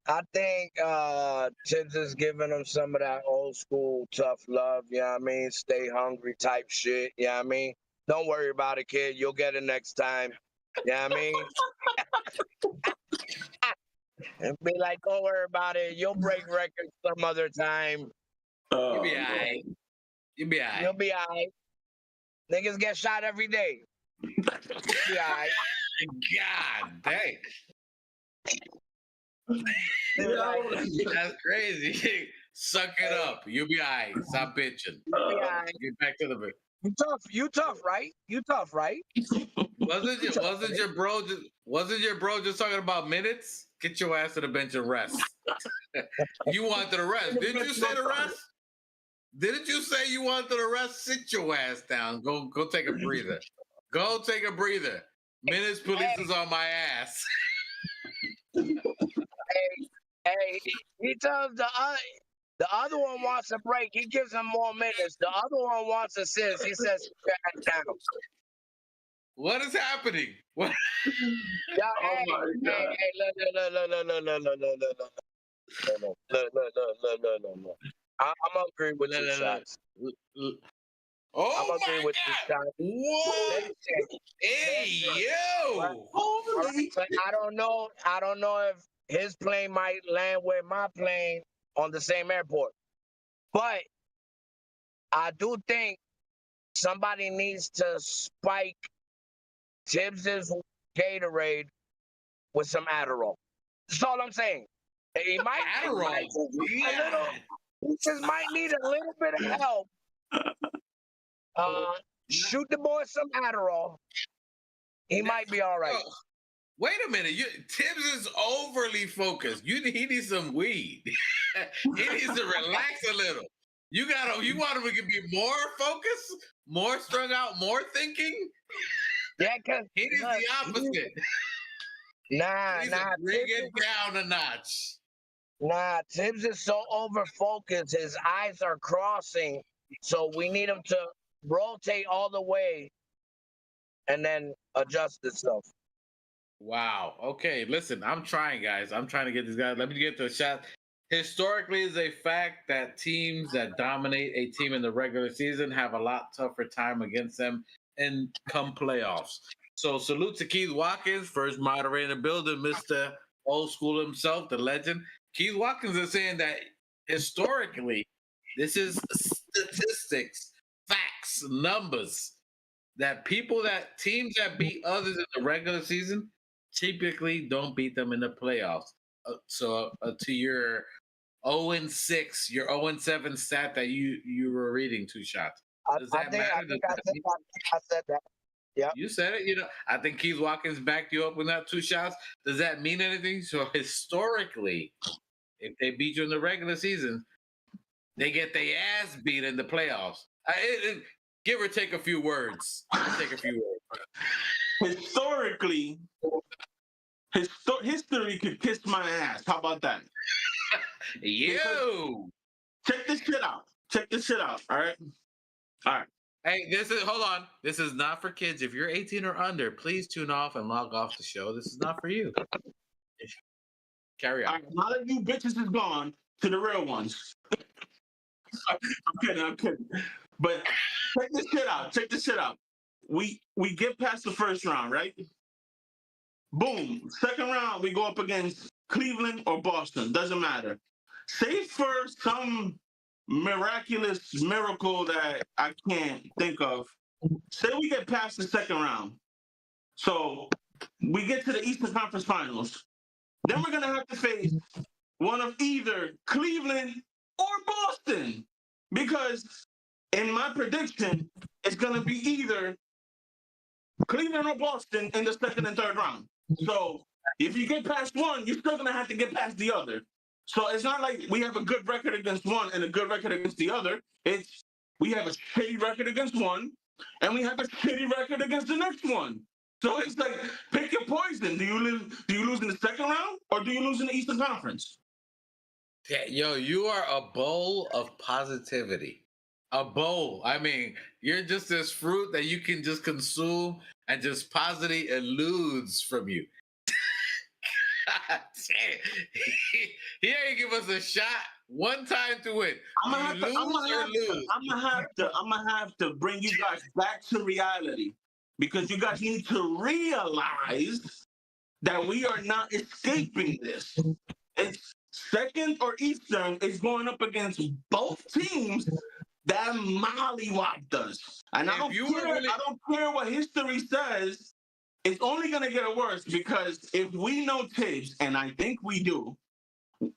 I think Tibbs is giving him some of that old school tough love, you know what I mean? Stay hungry type shit, you know what I mean? Don't worry about it, kid. You'll get it next time. You know what I mean? And be like, don't worry about it. You'll break records some other time. You'll be all right. You'll be all right. You'll be all right. Niggas get shot every day. You'll be all right. God dang. That's crazy. Suck it up. You'll be all right. Stop bitching. You'll be all right. Get back to the bit. You tough, right? You tough, right? Wasn't your bro just talking about minutes? Get your ass to the bench and rest. You wanted to rest. Didn't you say to rest? Didn't you say you wanted to rest? Sit your ass down. Go take a breather. Go take a breather. Minutes police is on my ass. Hey, he tells the other one wants a break. He gives him more minutes. The other one wants assists. He says, down. What is happening? What? Yeah, hey, look. I'm agree with your shots. Oh, I'm agree with your shots. What? Hey, yo! But I don't know if his plane might land with my plane on the same airport. But I do think somebody needs to spike Tibbs's Gatorade with some Adderall. That's all I'm saying. He might Adderall. He just might need a little bit of help. Shoot the boy some Adderall. He might be all right. Wait a minute. Tibbs is overly focused. He needs some weed. He needs to relax a little. You want him to be more focused, more strung out, more thinking? Yeah, because He is the opposite. Nah, Bring it down a notch. Nah, Tibbs is so over focused. His eyes are crossing. So we need him to rotate all the way and then adjust itself. Wow. Okay, listen, I'm trying, guys. I'm trying to get these guys. Let me get to a shot. Historically, is a fact that teams that dominate a team in the regular season have a lot tougher time against them and come playoffs. So salute to Keith Watkins, first moderator in the building, Mr. Old School himself, the legend. Keith Watkins is saying that historically, this is statistics, facts, numbers, that teams that beat others in the regular season typically don't beat them in the playoffs. So to your 0-6, your 0-7 stat that you were reading, Two Shots. Does that matter? I said that. Yeah. You said it. I think Keith Watkins backed you up with that 2 shots. Does that mean anything? So historically, if they beat you in the regular season, they get their ass beat in the playoffs. Give or take a few words. Historically, history could kiss my ass. How about that? Check this shit out. All right. Hey, hold on. This is not for kids. If you're 18 or under, please tune off and log off the show. This is not for you. Carry on. All right, now that you bitches is gone, to the real ones. I'm kidding. But check this shit out. We get past the first round, right? Boom. Second round, we go up against Cleveland or Boston. Doesn't matter. Say for some miraculous miracle that I can't think of. Say we get past the second round. So we get to the Eastern Conference Finals. Then we're going to have to face one of either Cleveland or Boston. Because in my prediction, it's going to be either Cleveland or Boston in the second and third round. So if you get past one, you're still going to have to get past the other. So it's not like we have a good record against one and a good record against the other. It's we have a shitty record against one and we have a shitty record against the next one. So it's like, pick your poison. Do you lose in the second round or do you lose in the Eastern Conference? Yeah, yo, you are a bowl of positivity. A bowl. I mean, you're just this fruit that you can just consume and just positively eludes from you. He ain't give us a shot one time to win. I'm gonna have to bring you guys back to reality because you guys need to realize that we are not escaping this. It's second or Eastern is going up against both teams that mollywopped us. And I don't care what history says. It's only going to get worse because if we know Tibbs, and I think we do,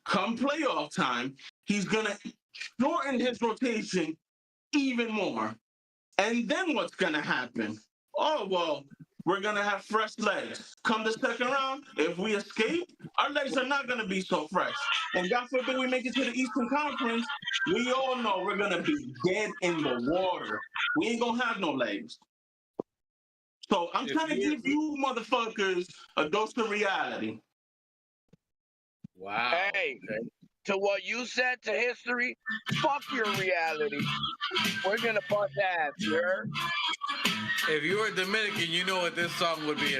come playoff time, he's going to shorten his rotation even more. And then what's going to happen? Oh, well, we're going to have fresh legs. Come the second round, if we escape, our legs are not going to be so fresh. And God forbid we make it to the Eastern Conference, we all know we're going to be dead in the water. We ain't going to have no legs. So I'm trying to give you motherfuckers a dose of reality. Wow. Hey, to what you said to history, fuck your reality. We're going to bust ass, you heard? If you were Dominican, you know what this song would be.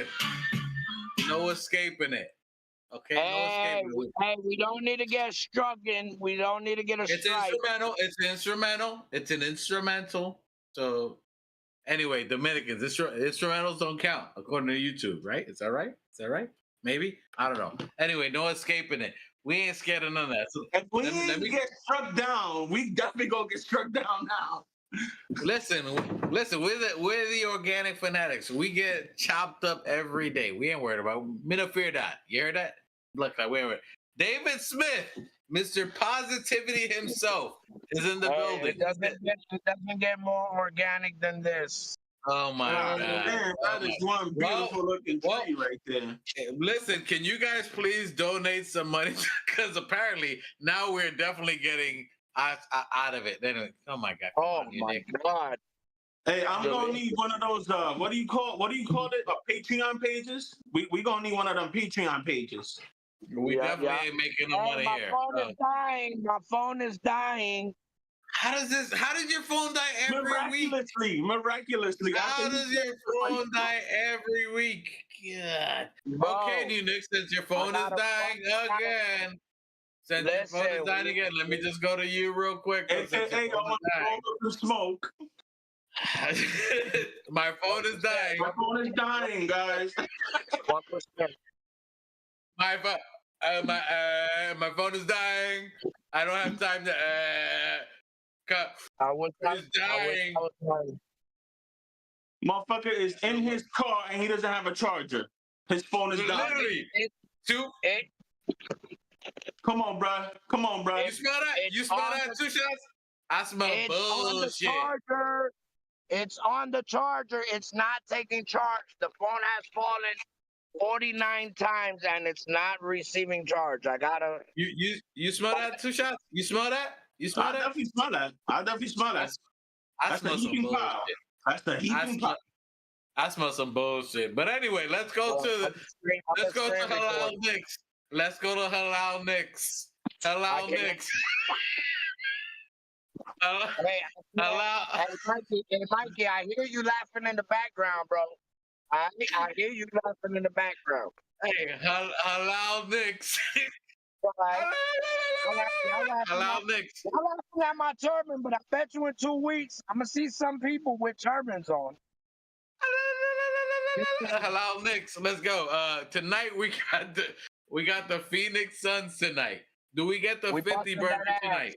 No escaping it. Okay? Hey, no escaping it. Hey, we don't need to get struck in. We don't need to get a strike. It's an instrumental. So anyway, Dominicans, instrumentals don't count according to YouTube, right? Is that right? Maybe? I don't know. Anyway, no escaping it. We ain't scared of none of that. So if we get struck down, we definitely gonna get struck down now. Listen, we're the organic fanatics. We get chopped up every day. We ain't worried about it. Me no fear that. You heard that? Look, we ain't worried. David Smith, Mr. Positivity himself, is in the building. It doesn't get more organic than this. Oh my God. Man, that is one beautiful looking tree right there. Listen, can you guys please donate some money? Because apparently now we're definitely getting out of it. Then, oh my God! Oh my God! Hey, I'm gonna need one of those. What do you call it? Patreon pages. We gonna need one of them Patreon pages. We definitely ain't making no money my here. phone is dying. My phone is dying. How does your phone die every week? Miraculously. How does your phone die every week? God. Bro, Okay, New Nick, since your phone is dying again. Since your phone is dying again, let me just go to you real quick. Hey, I want to roll up the smoke. My phone is dying. My phone is dying, guys. 1%. My phone is dying. I don't have time to cut. It's dying. Motherfucker is in his car and he doesn't have a charger. His phone is dying. Literally. Come on, bro. You smell that? You smell that? 2 shots? I smell bullshit. It's on the charger. It's not taking charge. The phone has fallen 49 times and it's not receiving charge. I gotta. You smell that? 2 shots? You smell that? You smell that? I definitely smell that. I smell some bullshit. That's the heating pot. I smell some bullshit. But anyway, let's go to Halal Knicks. Let's go to Halal Knicks. Halal Knicks. Hey, Mikey, I hear you laughing in the background, bro. I hear you laughing in the background. Hey, Halal Knicks. Halal Knicks. Y'all laughing at my turban, but I bet you in 2 weeks I'm gonna see some people with turbans on. Halal Knicks. Let's go. Tonight we got the Phoenix Suns tonight. Do we get the 50 burger tonight?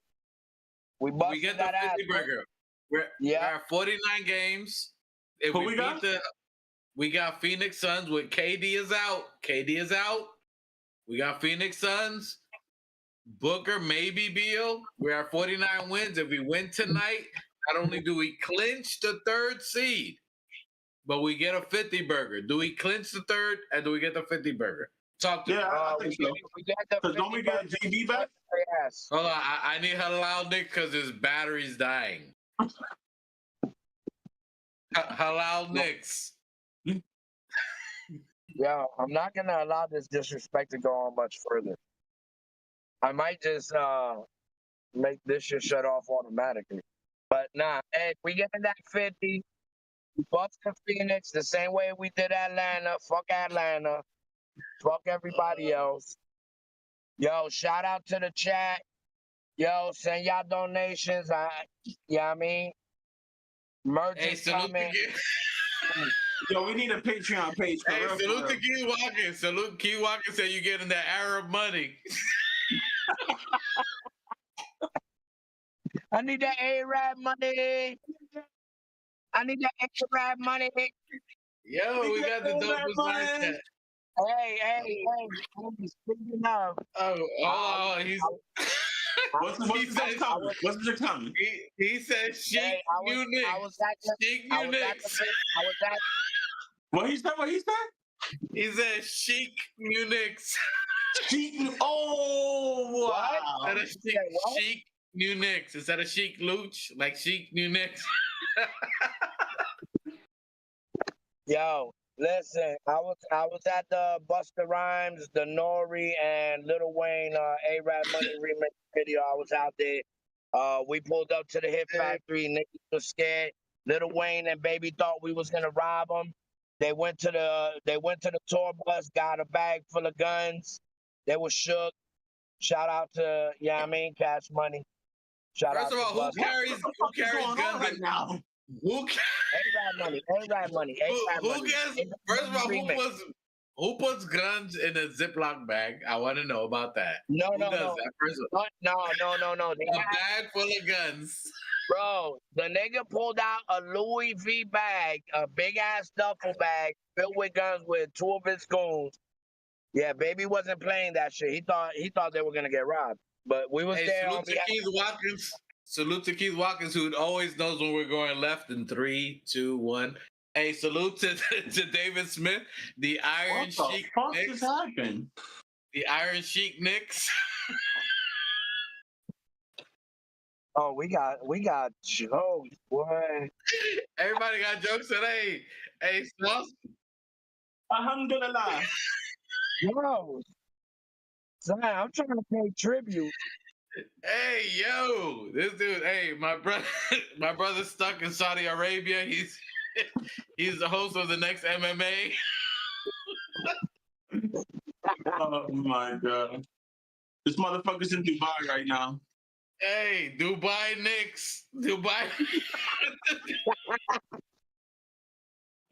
We get the 50 burger. We're at 49 games. If we beat we got Phoenix Suns with KD is out. KD is out. We got Phoenix Suns. Booker, maybe Beal. We're at 49 wins. If we win tonight, not only do we clinch the 3rd seed, but we get a 50 burger. Do we clinch the 3rd and do we get the 50 burger? Talk to me. I think so. Because don't we get JB back? Yes. Hold on. I need Halal Nick because his battery's dying. Halal Knicks. Yo, I'm not gonna allow this disrespect to go on much further. I might just make this shit shut off automatically. But nah, hey, we getting that 50. We bust the Phoenix the same way we did Atlanta. Fuck Atlanta. Fuck everybody else. Yo, shout out to the chat. Yo, send y'all donations. You know what I mean? Merch is coming. Yo, we need a Patreon page. Hey, salute to Key Watkins. Salute Key Watkins said you getting that Arab money. I need that Arab money. I need that Arab money. Yo, we got the dopest like that. Hey, speaking of. He's. What's the comment? He said, "Chic Unix." Chic Unix. What he said? He said, "Chic Unix." Chic. Oh, wow. Instead of chic Unix. Instead of chic Luch, like Chic Unix. Yo, listen, I was at the Busta Rhymes, the Nori, and Lil Wayne A-Rap Money remix video. I was out there. We pulled up to the Hit Factory. Niggas was scared. Lil Wayne and Baby thought we was gonna rob them. They went to the tour bus, got a bag full of guns. They were shook. Shout out to Cash Money. First of all, who carries guns right now? A-Rap money. First of all, who puts guns in a Ziploc bag? I want to know about that. No. That? No. A bag full of guns. Bro, the nigga pulled out a Louis V bag, a big ass duffel bag filled with guns with 2 of his goons. Yeah, Baby wasn't playing that shit. He thought they were gonna get robbed. But we was there on behalf. Salute to Keith Watkins, who always knows when we're going left in 3, 2, 1. Hey, salute to David Smith, the Iron Sheik Knicks. The Iron Sheik Knicks. Oh, we got jokes, boy. Everybody got jokes today. Hey, Sauce. Alhamdulillah. Yo, son, I'm trying to pay tribute. Hey, yo, this dude. Hey, my brother, my brother's stuck in Saudi Arabia. He's the host of the next MMA. Oh my god. This motherfucker's in Dubai right now. Hey, Dubai Knicks. Dubai.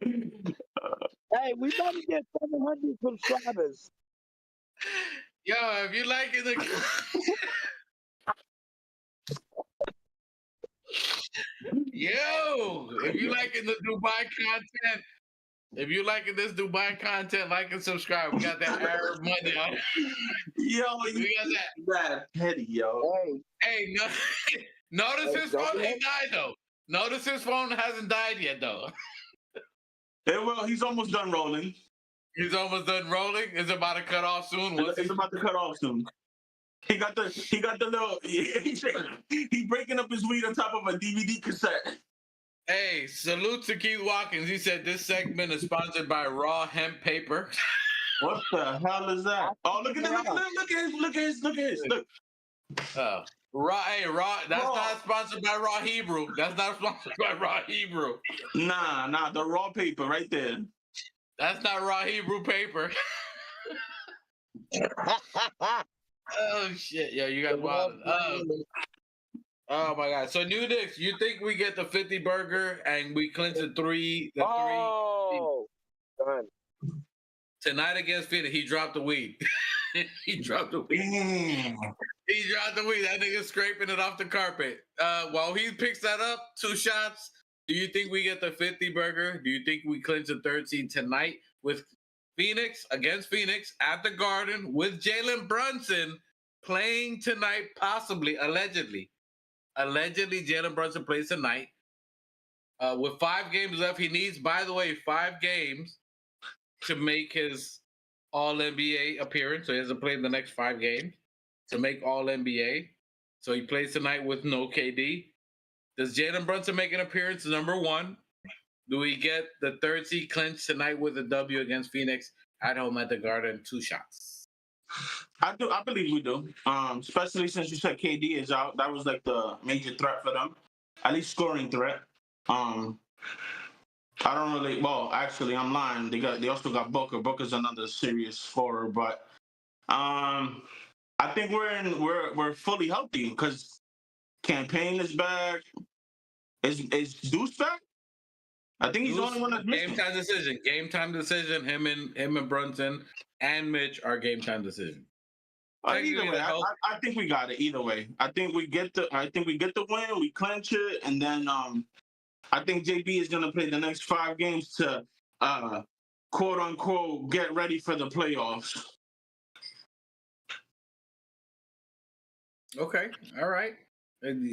Hey, we better get 700 subscribers. Yo, if you like it, yo, if you liking the Dubai content, if you liking this Dubai content, like and subscribe. We got that Arab money on it. Yo, We got that. petty, yo. Hey, no, notice his phone ain't died though. Notice his phone hasn't died yet though. Hey, well, he's almost done rolling. He's almost done rolling. It's about to cut off soon. It's about to cut off soon. He got the little. He's breaking up his weed on top of a DVD cassette. Hey, salute to Keith Watkins. He said this segment is sponsored by Raw Hemp Paper. What the hell is that? Oh, look at his. Look. Raw. That's Raw. not sponsored by Raw Hebrew. That's not sponsored by Raw Hebrew. Nah, the raw paper right there. That's not Raw Hebrew paper. Oh shit, yo, you guys wild. Oh my god. So New Knicks, you think we get the 50 burger and we clinch the three Done. tonight against Phoenix? He dropped the weed. He dropped the weed. Damn. He dropped the weed. That nigga's scraping it off the carpet. While he picks that up, 2 shots. Do you think we get the 50 burger? Do you think we clinch the 3rd seed tonight with Phoenix against Phoenix at the Garden with Jalen Brunson playing tonight, possibly, allegedly? Allegedly, Jalen Brunson plays tonight. With 5 games left, he needs, by the way, 5 games to make his All-NBA appearance. So he hasn't played the next 5 games to make All-NBA. So he plays tonight with no KD. Does Jalen Brunson make an appearance? Number 1. Do we get the 3rd seed clinch tonight with a W against Phoenix at home at the Garden? 2 shots. I believe we do. Especially since you said KD is out. That was like the major threat for them. At least scoring threat. I don't really. Well, actually, I'm lying. They also got Booker. Booker's another serious scorer, but I think we're fully healthy because Campaign is back. Is Deuce back? I think he's the only one that's missing. Game time decision. Him and Brunson and Mitch are game time decision. Either way, I think we got it. Either way, I think we get the win. We clinch it, and then I think JB is gonna play the next 5 games to quote unquote get ready for the playoffs. Okay, all right.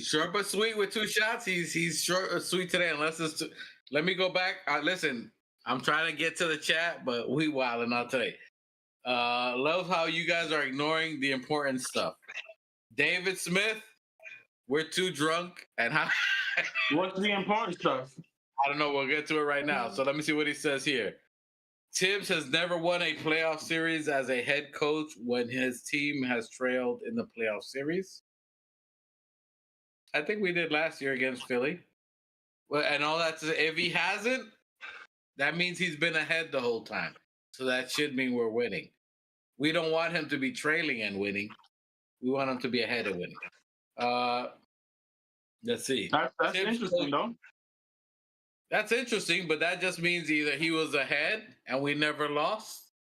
Short but sweet with 2 shots. He's short or sweet today, unless it's. Let me go back. Listen, I'm trying to get to the chat, but we wilding out today. Love how you guys are ignoring the important stuff. David Smith, we're too drunk, and how? What's the important stuff? I don't know. We'll get to it right now. So let me see what he says here. Tibbs has never won a playoff series as a head coach when his team has trailed in the playoff series. I think we did last year against Philly. Well, and all that. If he hasn't, that means he's been ahead the whole time. So that should mean we're winning. We don't want him to be trailing and winning. We want him to be ahead and winning. Let's see. That's interesting, though. That's interesting, but that just means either he was ahead and we never lost,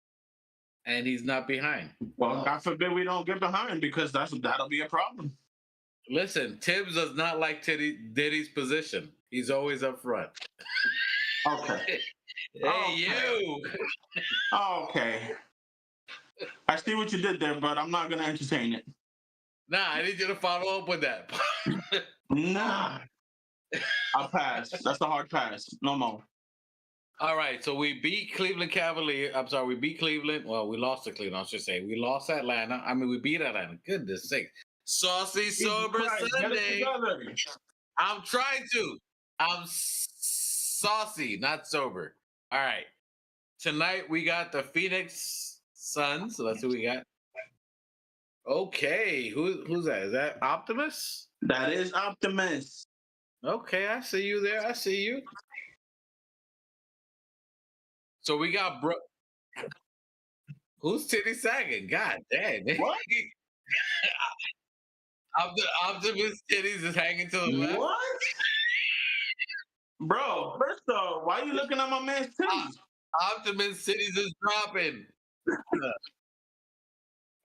and he's not behind. Well, God forbid we don't get behind, because that'll be a problem. Listen, Tibbs does not like Diddy's position. He's always up front. Okay. Hey, you. Okay. I see what you did there, but I'm not going to entertain it. Nah, I need you to follow up with that. Nah. I'll pass. That's a hard pass. No more. All right, so we beat Cleveland Cavaliers. I'm sorry, we beat Cleveland. Well, we lost to Cleveland, I should say. We lost Atlanta. I mean, we beat Atlanta. Goodness sake. Saucy Jesus Sober Christ, get it Sunday. together. I'm trying to. I'm saucy, not sober. All right. Tonight we got the Phoenix Suns. So that's who we got. Okay. Who's that? Is that Optimus? That is Optimus. Okay, I see you there. I see you. So we got who's titty sagging? God damn. What? Optimus titties is hanging to the left. What? Bro, first off, why are you looking at my man's titties? Optimus titties is dropping.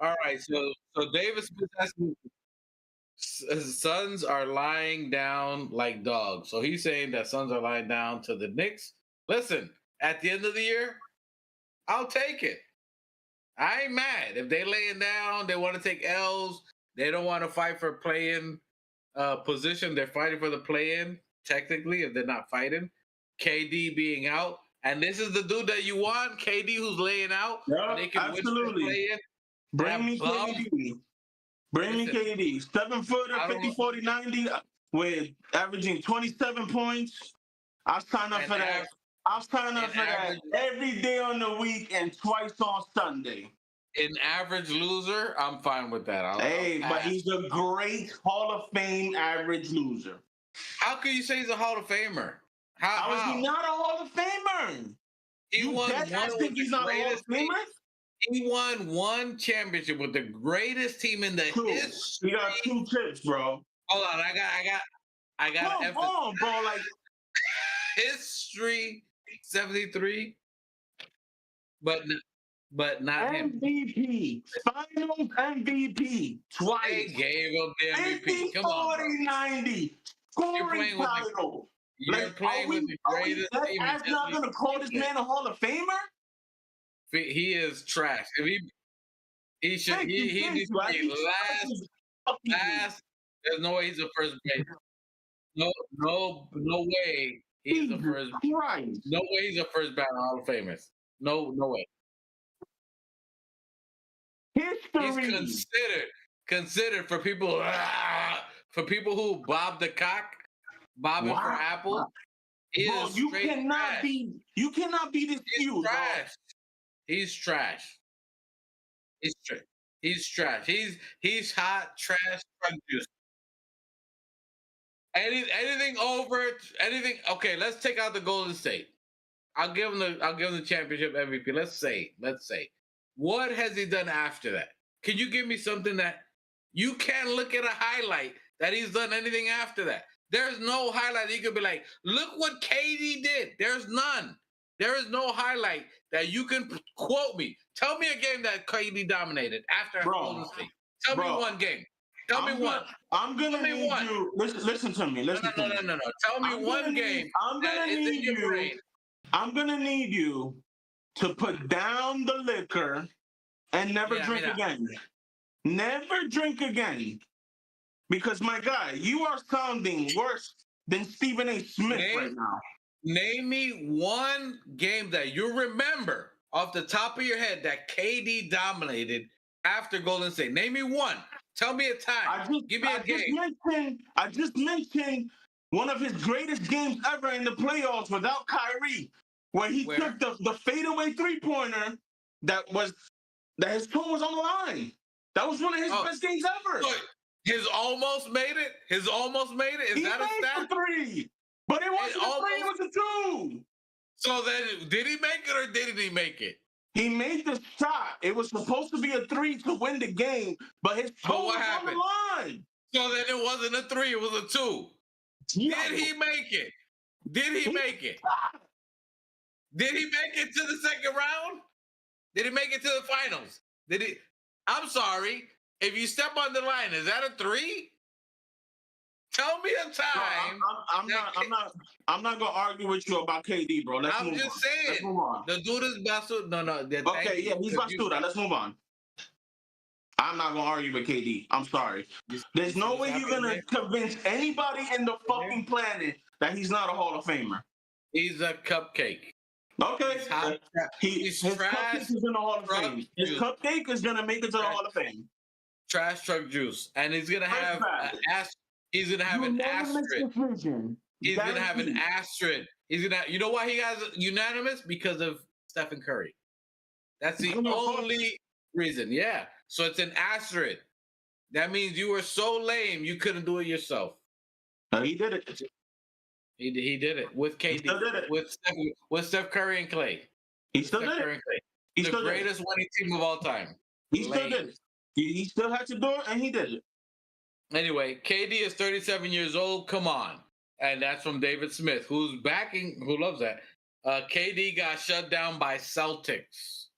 All right, so Davis was asking, Suns are lying down like dogs. So he's saying that Suns are lying down to the Knicks. Listen, at the end of the year, I'll take it. I ain't mad. If they laying down, they want to take L's, they don't want to fight for play-in position. They're fighting for the play-in, technically, if they're not fighting. KD being out. And this is the dude that you want, KD, who's laying out. Yeah, They can absolutely. win for play-in. Bring me KD. Bring me KD. 7-footer, 50, 40, 90, with averaging 27 points. I'll sign up for that. I'll sign up for that every day on the week and twice on Sunday. An average loser, I'm fine with that. But he's a great Hall of Fame average loser. How can you say he's a Hall of Famer? How is he not a Hall of Famer? He won one think he's not a Hall of Famer? He won one championship with the greatest team in the history. He got 2 chips, bro. Hold on, I got Come on, bro. Like history 73, but not him. MVP, Finals MVP twice. They gave him the MVP. 50, Come on, 40, 90 scoring title. You're playing with the greatest team. That's not gonna call this man a Hall of Famer. He is trash. If he should he needs to be last. There's no way he's a first base. No way he's a first. Christ. No way he's a first ballot Hall of Famers. No way. History. He's considered for people who bob the cock, bobbing for Apple. Bro, you cannot be this huge. Trash. He's trash. He's trash. He's hot trash drug juice. Anything over anything. Okay, let's take out the Golden State. I'll give him the championship MVP. Let's say. What has he done after that? Can you give me something that you can't look at a highlight that he's done anything after that? There's no highlight you could be like, look what KD did. There's none. There is no highlight that you can quote me. Tell me a game that KD dominated after Golden State. Tell me one game. Tell me one. I'm gonna need you. Listen to me. No. Tell me one game. I'm gonna need you to put down the liquor and never drink again. Never drink again. Because my guy, you are sounding worse than Stephen A. Smith right now. Name me one game that you remember off the top of your head that KD dominated after Golden State. Name me one. Tell me a time. Give me a game. I just mentioned one of his greatest games ever in the playoffs without Kyrie, where he took the fadeaway 3-pointer that his toe was on the line. That was one of his best games ever. His almost made it? Is that a stat? The 3. But it wasn't a 3, it was a 2. So then, did he make it or didn't he make it? He made the shot. It was supposed to be a 3 to win the game, but his toe was on the line. So then it wasn't a 3, it was a 2. Yeah. Did he make it? Did he make it to the second round? Did he make it to the finals? Did he? I'm sorry. If you step on the line, is that a 3? Tell me a time. I'm not gonna argue with you about KD, bro. I'm just saying. Let's move on. The dude is Basu. No. Okay, yeah, he's Basuda. Let's move on. I'm not gonna argue with KD. I'm sorry. There's no way you're gonna convince anybody in the fucking planet that he's not a Hall of Famer. He's a cupcake. Okay. He's his trash. cupcake is in the Hall of Fame. His cupcake is gonna make it to the Hall of Fame. Trash truck juice, and he's gonna have he's gonna have an asterisk. He's gonna have an asterisk. He's gonna. You know why he has unanimous? Because of Stephen Curry. That's the only reason. Yeah. So it's an asterisk. That means you were so lame you couldn't do it yourself. He did it. He did it with KD. He still did it. With Steph Curry and Clay. He still did it. He's the greatest winning team of all time. He still did it. He still had to do it, and he did it. Anyway, KD is 37 years old. Come on. And that's from David Smith, who loves that. KD got shut down by Celtics.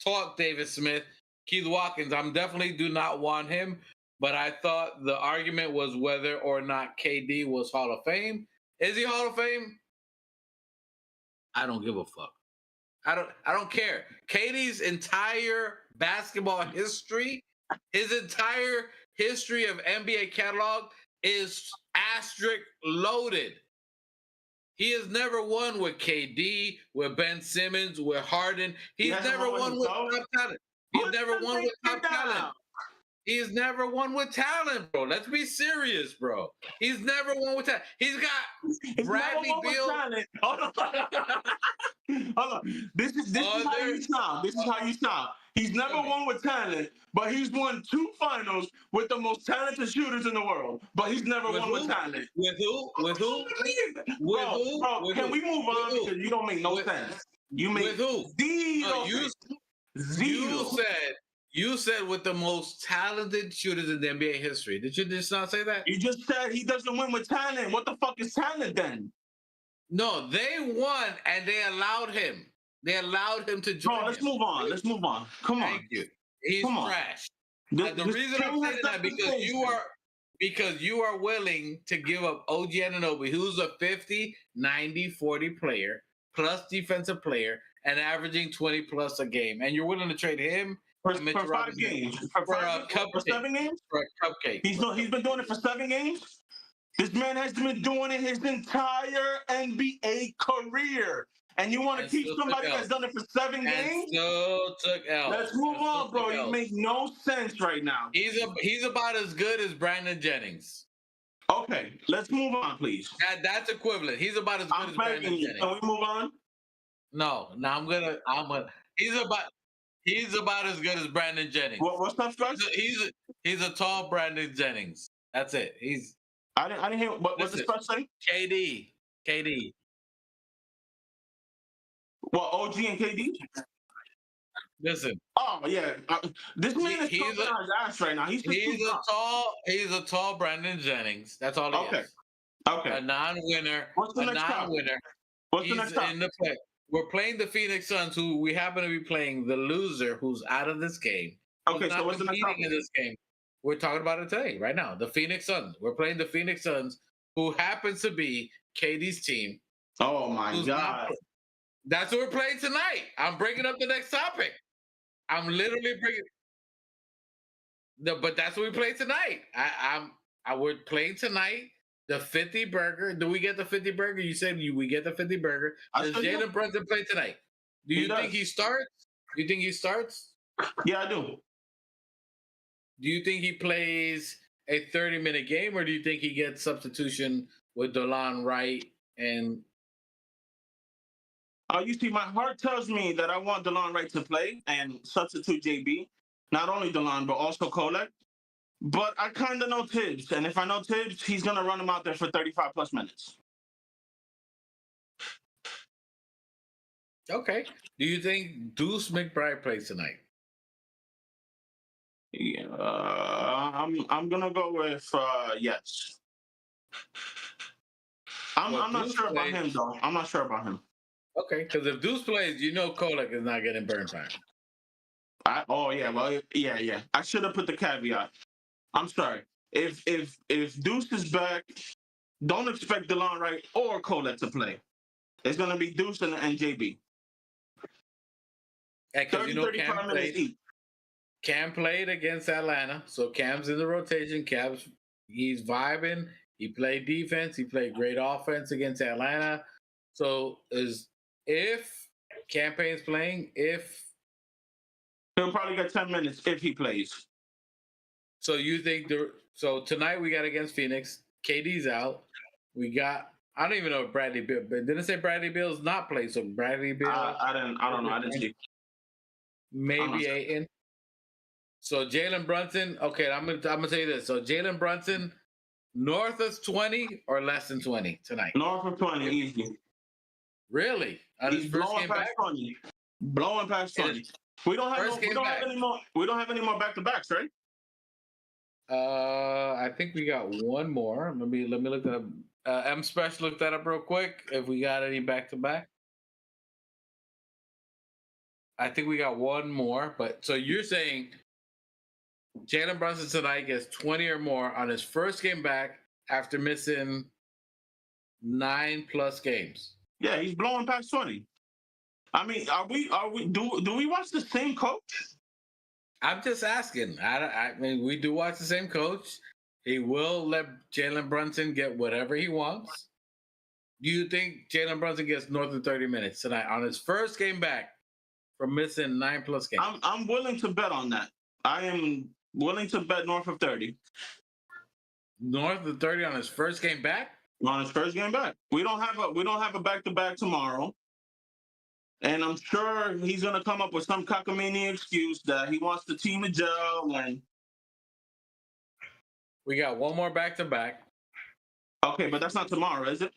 Talk, David Smith. Keith Watkins, I'm definitely do not want him, but I thought the argument was whether or not KD was Hall of Fame. Is he Hall of Fame? I don't give a fuck. I don't care. KD's entire basketball history, his entire history of NBA catalog is asterisk loaded. He has never won with KD, with Ben Simmons, with Harden. He's never won with top talent. He's never won with top talent. He's never won with talent, bro. Let's be serious, bro. He's never won with talent. He's got Bradley Beal. Hold on. This is how you sound. This is how you sound. He's never won with talent, but he's won 2 finals with the most talented shooters in the world. But he's never won with talent. With who? With who? Bro, can we move on? Because you don't make no sense. You make with who? Zero. You said with the most talented shooters in the NBA history. Did you just not say that? You just said he doesn't win with talent. What the fuck is talent then? No, they won and they allowed him. They allowed him to join. Bro, let's move on. Let's move on. Come on. Thank you. He's trash. The reason I'm saying that because you are willing to give up OG Annunoby, who's a 50, 90, 40 player, plus defensive player, and averaging 20 plus a game. And you're willing to trade him for 5 games. For a cupcake. For 7 games? For a cupcake. He's been doing it for 7 games? This man has been doing it his entire NBA career. And you want to keep somebody that's done it for 7 games? Still took L. Let's move on, bro. You make no sense right now. He's about as good as Brandon Jennings. Okay, let's move on, please. That's equivalent. He's about as good as Brandon Jennings. Can we move on? No. I'm gonna. He's about as good as Brandon Jennings. What's that first? He's a tall Brandon Jennings. That's it. I didn't hear. What's the first thing? KD. Well, OG and KD? Listen. Oh yeah, this man is talking on his ass right now. He's a tall Brandon Jennings. That's all he is. Okay. A non-winner. What's the next non-winner. What's the next topic? In the play. We're playing the Phoenix Suns, who we happen to be playing the loser, who's out of this game. Okay, so what's the next topic? In this game? We're talking about it today, right now. The Phoenix Suns. We're playing the Phoenix Suns, who happens to be KD's team. Oh my God. That's what we're playing tonight. I'm bringing up the next topic. I'm literally bringing. But that's what we play tonight. We're playing tonight. The 50 burger. Do we get the 50 burger? You said we get the 50 burger. Does Jalen Brunson play tonight? Do you think he starts? Do you think he starts? Yeah, I do. Do you think he plays a 30-minute game, or do you think he gets substitution with Delon Wright and? You see, my heart tells me that I want Delon Wright to play and substitute JB. Not only Delon, but also Kolek. But I kind of know Tibbs, and if I know Tibbs, he's going to run him out there for 35-plus minutes. Okay. Do you think Deuce McBride plays tonight? Yeah, I'm going to go with yes. I'm not sure about him, though. I'm not sure about him. Okay, because if Deuce plays, you know Kolek is not getting burn time. Yeah. I should have put the caveat. I'm sorry. If Deuce is back, don't expect Delon Wright or Kolek to play. It's going to be Deuce and JB. Because you know Cam played against Atlanta, so Cam's in the rotation. He's vibing. He played defense. He played great offense against Atlanta. So if Campaign's playing, he'll probably get 10 minutes if he plays. So you think so tonight we got against Phoenix. KD's out. We got I don't even know if Bradley Beal, but didn't say Bradley Beal's not playing. So Bradley Beal, I don't know. I didn't see. maybe Aiton. So Jalen Brunson. Okay, I'm gonna tell you this. So Jalen Brunson, north of 20 or less than 20 tonight. North of 20, easy. Really? On He's his first blowing game past back? 20. Blowing past 20. We don't have any more. We don't have any more back to backs, right? I think we got one more. Let me look that up. M Special, look that up real quick. If we got any back to back, I think we got one more. But so you're saying Jalen Brunson tonight gets 20 or more on his first game back after missing 9+ games? Yeah, he's blowing past 20. I mean, do we watch the same coach? I'm just asking. I mean, we do watch the same coach. He will let Jalen Brunson get whatever he wants. Do you think Jalen Brunson gets north of 30 minutes tonight on his first game back from missing 9+ games? I'm willing to bet on that. I am willing to bet north of 30. North of 30 on his first game back? On his first game back. We don't have a back-to-back tomorrow. And I'm sure he's gonna come up with some cockamamie excuse that he wants the team to gel. And we got one more back to back. Okay, but that's not tomorrow, is it?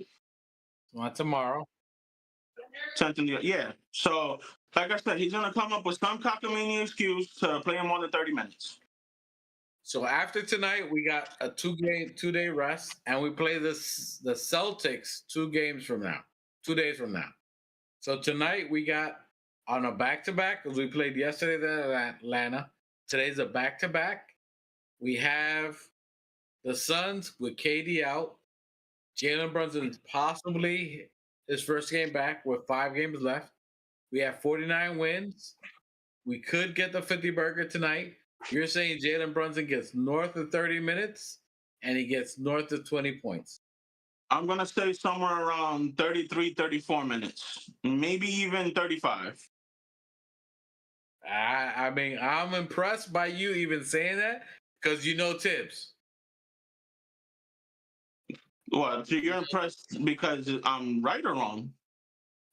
Not tomorrow. Yeah. So, like I said, he's gonna come up with some cockamamie excuse to play him more than 30 minutes. So after tonight, we got a 2-day rest, and we play the Celtics 2 days from now. So tonight we got on a back-to-back because we played yesterday at Atlanta. Today's a back-to-back. We have the Suns with KD out. Jalen Brunson is possibly his first game back with 5 games left. We have 49 wins. We could get the 50 burger tonight. You're saying Jalen Brunson gets north of 30 minutes and he gets north of 20 points. I'm going to say somewhere around 33, 34 minutes, maybe even 35. I mean, I'm impressed by you even saying that because you know Tibbs. What? So you're impressed because I'm right or wrong?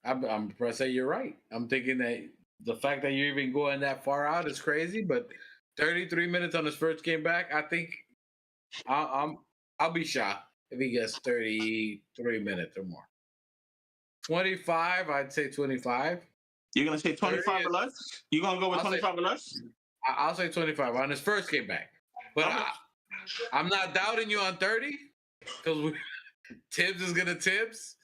I'm impressed that you're right. I'm thinking that the fact that you're even going that far out is crazy, but 33 minutes on his first game back, I think I'll be shocked if he gets 33 minutes or more. 25, I'd say 25. You're going to say 25 or less? You're going to go with 25 or less? I'll say 25 on his first game back. But I'm not doubting you on 30 because Tibbs is going to Tibbs.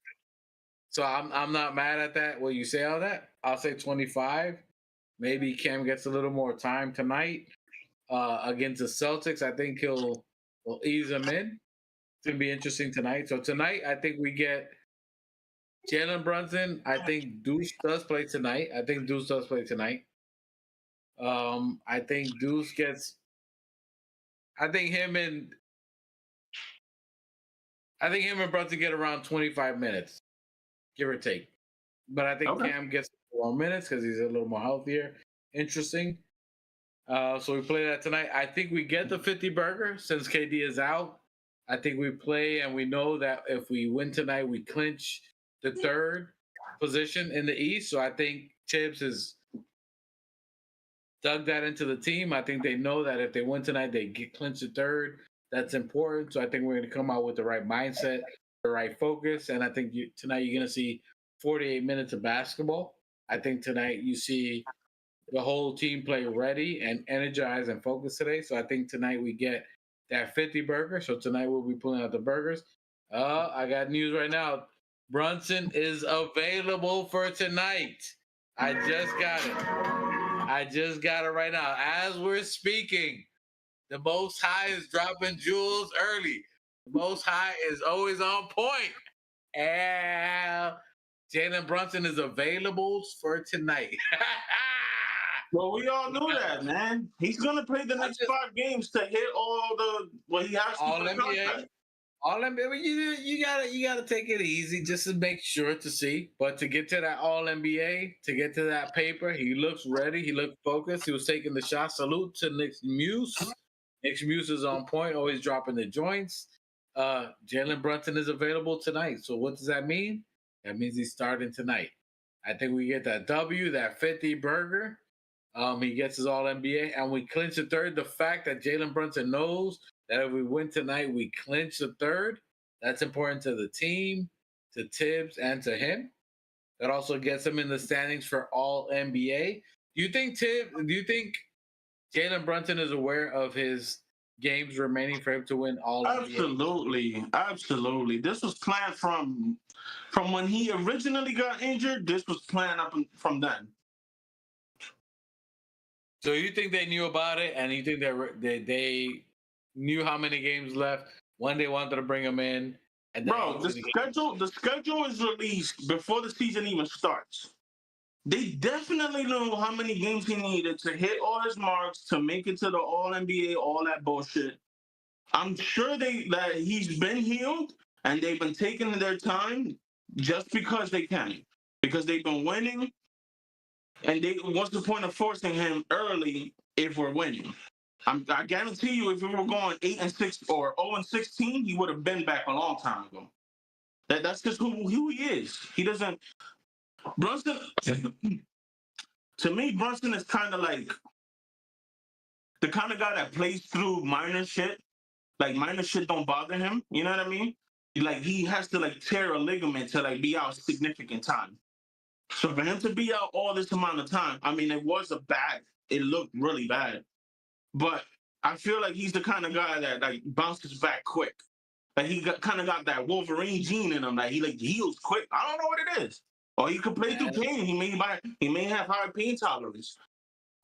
So I'm not mad at that. What you say all that? I'll say 25. Maybe Cam gets a little more time tonight against the Celtics. I think he'll ease them in. It's going to be interesting tonight. So tonight, I think we get Jalen Brunson. I think Deuce does play tonight. I think Deuce gets. I think him and Brunson get around 25 minutes, give or take. But I think Cam gets more minutes because he's a little more healthier. Interesting. So we play that tonight. I think we get the 50 burger since KD is out. I think we play and we know that if we win tonight, we clinch the 3rd position in the East. So I think Tibbs has dug that into the team. I think they know that if they win tonight, they clinch the 3rd. That's important. So I think we're going to come out with the right mindset, the right focus. And I think tonight you're going to see 48 minutes of basketball. I think tonight you see the whole team play ready and energized and focused today. So I think tonight we get that 50 burger. So tonight we'll be pulling out the burgers. I got news right now. Brunson is available for tonight. I just got it right now. As we're speaking, the Most High is dropping jewels early. The Most High is always on point. And Jalen Brunson is available for tonight. Well, we all knew that, man. He's gonna play the next 5 games to hit what he has to all NBA. All NBA. You gotta take it easy just to make sure to see. But to get to that All NBA, to get to that paper, he looks ready. He looked focused. He was taking the shot. Salute to Nick's Muse Nick's Muse is on point, always dropping the joints. Jalen Brunson is available tonight. So what does that mean? That means he's starting tonight. I think we get that W, that 50 burger. He gets his All NBA, and we clinch the third. The fact that Jalen Brunson knows that if we win tonight, we clinch the third. That's important to the team, to Tibbs, and to him. That also gets him in the standings for All NBA. Do you think Jalen Brunson is aware of his games remaining for him to win All NBA? Absolutely. This was planned from when he originally got injured. This was planned up from then. So you think they knew about it, and you think they knew how many games left when they wanted to bring him in? And bro, the schedule is released before the season even starts. They definitely knew how many games he needed to hit all his marks to make it to the All NBA, all that bullshit. I'm sure that he's been healed and they've been taking their time just because they can, because they've been winning. And what's the point of forcing him early if we're winning? I guarantee you, if we were going 8-6 or 0-16, he would have been back a long time ago. That's just who he is. He doesn't. Brunson, to me, Brunson is kind of like the kind of guy that plays through minor shit. Like minor shit don't bother him. You know what I mean? Like he has to like tear a ligament to like be out significant time. So for him to be out all this amount of time, I mean, it looked really bad. But I feel like he's the kind of guy that like bounces back quick. Like he kind of got that Wolverine gene in him. Like he like heals quick. I don't know what it is. Or he could play through pain. He may have higher pain tolerance.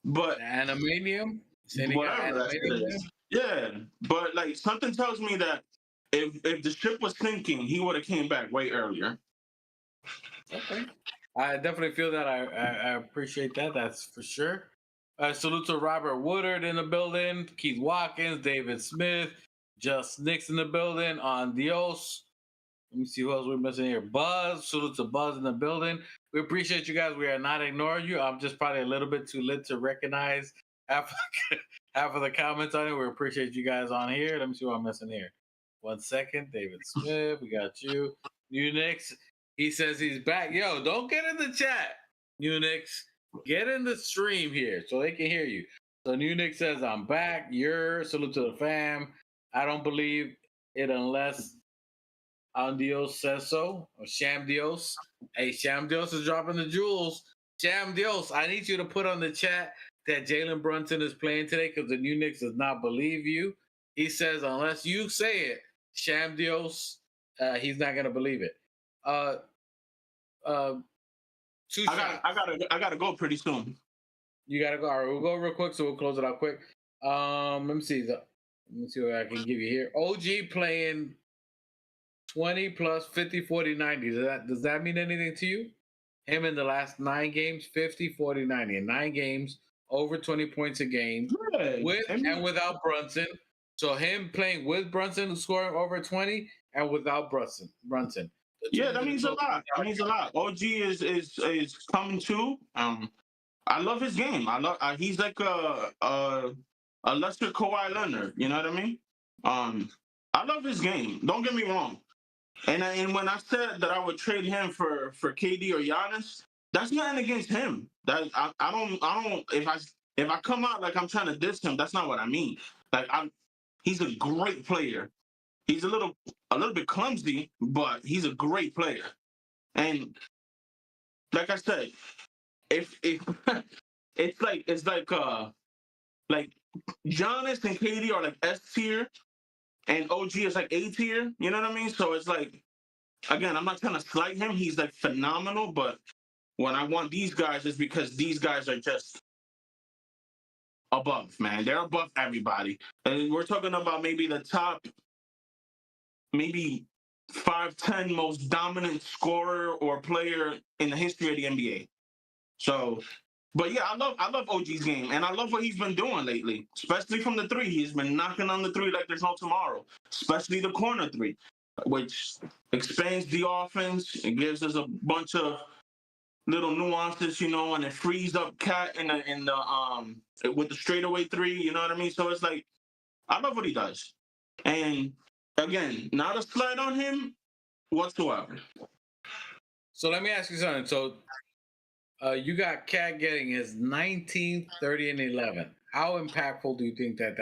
But Animanium? Whatever that is. Yeah. But like something tells me that if the ship was sinking, he would have came back way earlier. Okay. I definitely feel that. I appreciate that. That's for sure. Salute to Robert Woodard in the building, Keith Watkins, David Smith, Just Nicks in the building, on Dios. Let me see who else we're missing here. Buzz. Salute to Buzz in the building. We appreciate you guys. We are not ignoring you. I'm just probably a little bit too lit to recognize half of the comments on it. We appreciate you guys on here. Let me see what I'm missing here. 1 second. David Smith, we got you. New Knicks. He says he's back. Yo, don't get in the chat, New Knicks. Get in the stream here so they can hear you. So New Knicks says, I'm back. Salute to the fam. I don't believe it unless Dios says so, or Sham Dios. Hey, Sham Dios is dropping the jewels. Sham Dios, I need you to put on the chat that Jalen Brunson is playing today because the New Knicks does not believe you. He says, unless you say it, Sham Dios, he's not going to believe it. Two shots. I gotta go pretty soon. You gotta go. All right, we'll go real quick, so we'll close it out quick. Let me see what I can give you here. OG playing 20 plus 50, 40, 90. Does that mean anything to you? Him in the last 9 games, 50, 40, 90. In 9 games, over 20 points a game. With and without Brunson. So him playing with Brunson, scoring over 20, and without Brunson. Yeah, that means a lot. That means a lot. OG is coming too. I love his game. He's like a lesser Kawhi Leonard. You know what I mean? I love his game. Don't get me wrong. And when I said that I would trade him for KD or Giannis, that's nothing against him. That I don't. If I come out like I'm trying to diss him, that's not what I mean. Like he's a great player. He's a little bit clumsy, but he's a great player. And like I said, if it's like Giannis and KD are like S tier, and OG is like A tier. You know what I mean? So it's like, again, I'm not trying to slight him. He's like phenomenal, but when I want these guys, it's because these guys are just above, man. They're above everybody. And we're talking about maybe the top, maybe 5-10 most dominant scorer or player in the history of the NBA. So, but yeah, I love OG's game, and I love what he's been doing lately, especially from the 3. He's been knocking on the 3 like there's no tomorrow, especially the corner 3, which expands the offense. It gives us a bunch of little nuances, and it frees up Cat in the with the straightaway 3. You know what I mean? So it's like I love what he does. And again, not a slight on him whatsoever. So let me ask you something. So you got Cat getting his 19, 30, and 11. How impactful do you think that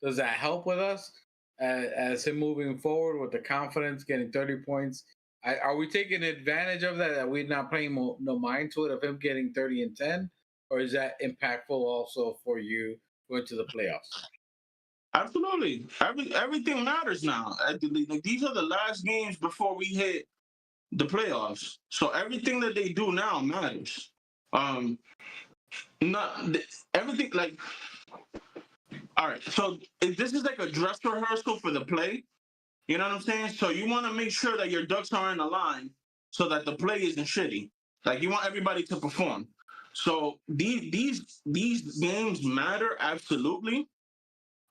does that help with us as him moving forward with the confidence, getting 30 points? Are we taking advantage of that? That we're not paying no mind to it of him getting 30 and 10, or is that impactful also for you going to the playoffs? Absolutely. Everything matters now. Like, these are the last games before we hit the playoffs. So everything that they do now matters. Not everything like all right. So if this is like a dress rehearsal for the play. You know what I'm saying? So you want to make sure that your ducks are in a line so that the play isn't shitty. Like you want everybody to perform. So these games matter absolutely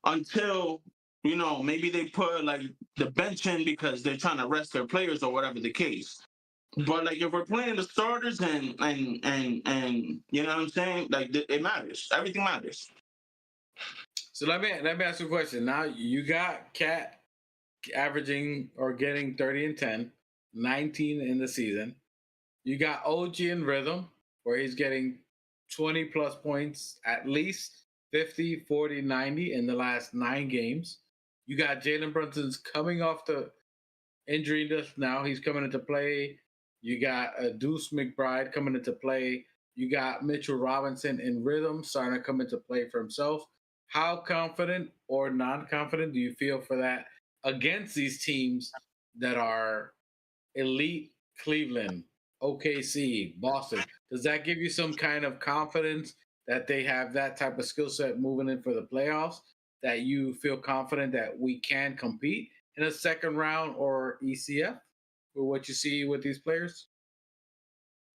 until maybe they put like the bench in because they're trying to rest their players or whatever the case. But like if we're playing the starters and you know what I'm saying, like it matters. Everything matters. So let me ask you a question. Now you got Cat averaging or getting 30 and 10, 19 in the season. You got OG in rhythm where he's getting 20 plus points, at least 50, 40, 90 in the last 9 games. You got Jalen Brunson's coming off the injury list now. He's coming into play. You got Deuce McBride coming into play. You got Mitchell Robinson in rhythm starting to come into play for himself. How confident or non-confident do you feel for that against these teams that are elite? Cleveland, OKC, Boston. Does that give you some kind of confidence that they have that type of skill set moving in for the playoffs? That you feel confident that we can compete in a second round or ECF with what you see with these players?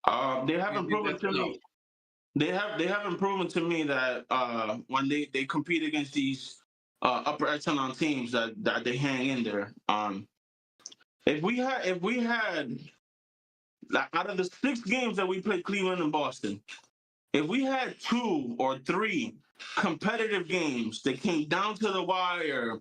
They haven't proven to me. They haven't proven to me that when they compete against these upper echelon teams that they hang in there. If we had like, out of the 6 games that we played Cleveland and Boston, if we had 2 or 3 competitive games that came down to the wire,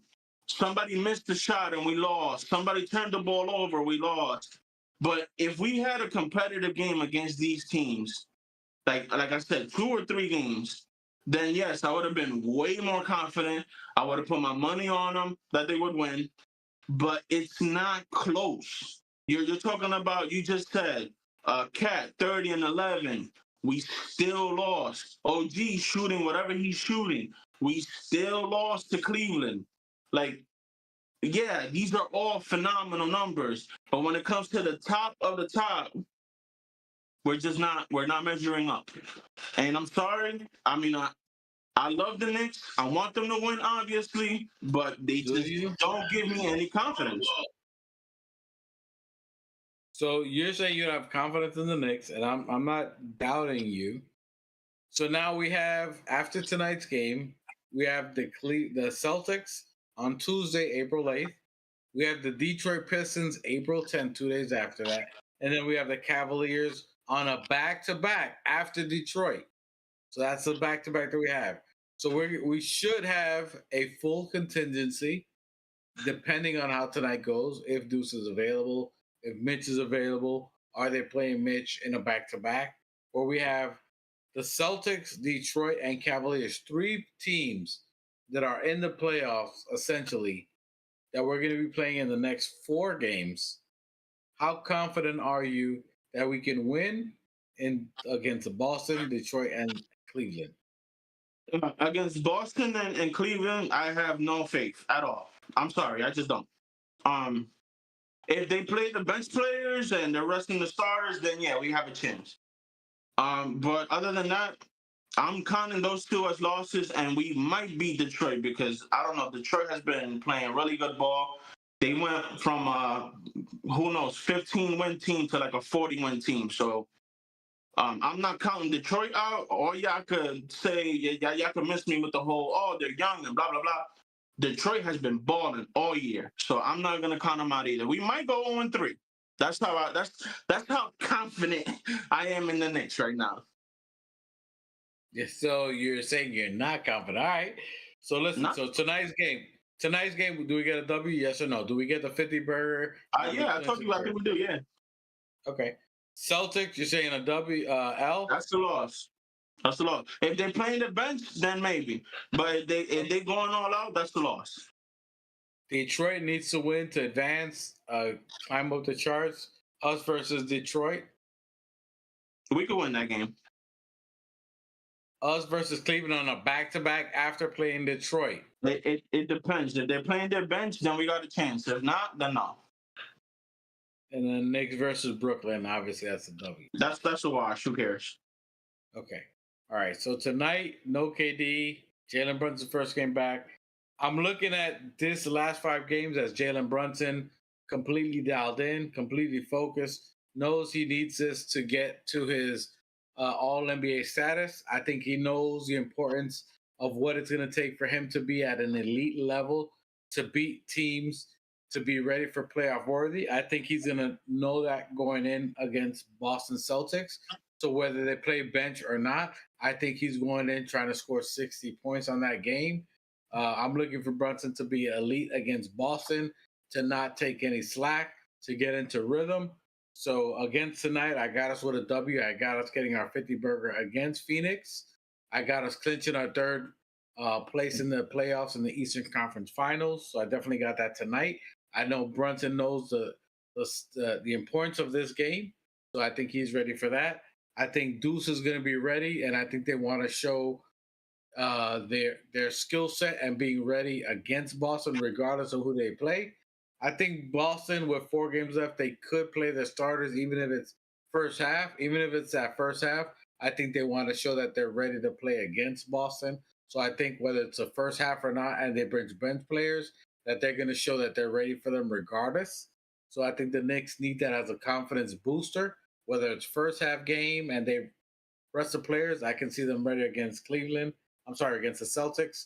somebody missed the shot and we lost, somebody turned the ball over, we lost. But if we had a competitive game against these teams, like I said, 2 or 3 games, then yes, I would have been way more confident. I would have put my money on them that they would win. But it's not close. You're talking about, you just said, Cat 30 and 11. We still lost. OG shooting whatever he's shooting. We still lost to Cleveland. Like, yeah, these are all phenomenal numbers. But when it comes to the top of the top, we're not measuring up. And I'm sorry. I mean, I love the Knicks. I want them to win, obviously, but they just don't give me any confidence. So you're saying you have confidence in the Knicks, and I'm not doubting you. So now we have, after tonight's game, we have the Celtics on Tuesday, April 8th. We have the Detroit Pistons April 10th, 2 days after that. And then we have the Cavaliers on a back-to-back after Detroit. So that's the back-to-back that we have. So we should have a full contingency, depending on how tonight goes, if Deuce is available, if Mitch is available, are they playing Mitch in a back-to-back? Or we have the Celtics, Detroit, and Cavaliers, 3 teams that are in the playoffs, essentially, that we're going to be playing in the next 4 games. How confident are you that we can win against Boston, Detroit, and Cleveland? Against Boston and Cleveland, I have no faith at all. I'm sorry, I just don't. If they play the bench players and they're resting the starters, then yeah, we have a chance. But other than that, I'm counting those 2 as losses, and we might beat Detroit because I don't know. Detroit has been playing really good ball. They went from who knows 15-win team to like a 40-win team. So I'm not counting Detroit out. Or y'all could say y'all could miss me with the whole they're young and blah blah blah. Detroit has been balling all year, so I'm not gonna count them out either. We might go 0-3. That's how confident I am in the Knicks right now. Yeah, so you're saying you're not confident. All right. So listen, so tonight's game, tonight's game, do we get a W? Yes or no? Do we get the 50 burger? Yeah, I told you I think we do. Yeah, Okay. Celtics, you're saying a W, L? that's the loss. That's the loss. If they're playing the bench, then maybe. But if they going all out, that's the loss. Detroit needs to win to advance, climb up the charts. Us versus Detroit. We could win that game. Us versus Cleveland on a back-to-back after playing Detroit. It depends. If they're playing their bench, then we got a chance. If not, then no. And then Knicks versus Brooklyn. Obviously, that's a W. That's a wash. Who cares? Okay. All right. So tonight, no KD. Jalen Brunson first game back. I'm looking at this last 5 games as Jalen Brunson completely dialed in, completely focused, knows he needs this to get to his All-NBA status. I think he knows the importance of what it's going to take for him to be at an elite level, to beat teams, to be ready for playoff worthy. I think he's going to know that going in against Boston Celtics. So whether they play bench or not, I think he's going in trying to score 60 points on that game. I'm looking for Brunson to be elite against Boston, to not take any slack, to get into rhythm. So against tonight, I got us with a W. I got us getting our 50 burger against Phoenix. I got us clinching our third place in the playoffs in the Eastern Conference Finals. So I definitely got that tonight. I know Brunson knows the importance of this game. So I think he's ready for that. I think Deuce is going to be ready, and I think they want to show their skill set and being ready against Boston, regardless of who they play. I think Boston, with 4 games left, they could play their starters, even if it's first half. Even if it's that first half, I think they want to show that they're ready to play against Boston. So I think whether it's a first half or not, and they bring bench players, that they're going to show that they're ready for them regardless. So I think the Knicks need that as a confidence booster, whether it's first half game and they rest the players. I can see them ready against Cleveland. Against the Celtics.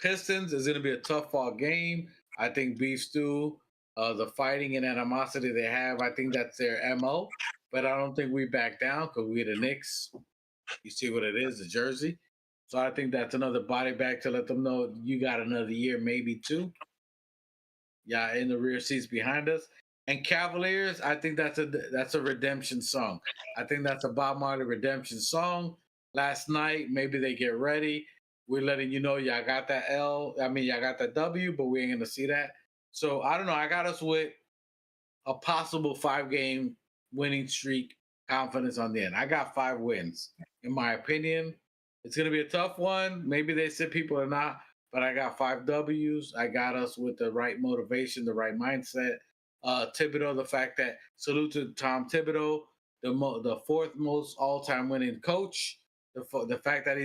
Pistons is going to be a tough fall game. I think Beef Stew, the fighting and animosity they have, I think that's their MO. But I don't think we back down because we're the Knicks. You see what it is, the jersey. So I think that's another body bag to let them know you got another year, maybe 2. Yeah, in the rear seats behind us. And Cavaliers, I think that's a redemption song. I think that's a Bob Marley redemption song. Last night, maybe they get ready. We're letting you know y'all got that y'all got that W, but we ain't gonna see that. So I don't know. I got us with a possible 5-game winning streak, confidence on the end. I got 5 wins, in my opinion. It's gonna be a tough one. Maybe they sit people or not, but I got 5 W's. I got us with the right motivation, the right mindset. Thibodeau, the fact that salute to Tom Thibodeau, the 4th most all-time winning coach. The fact that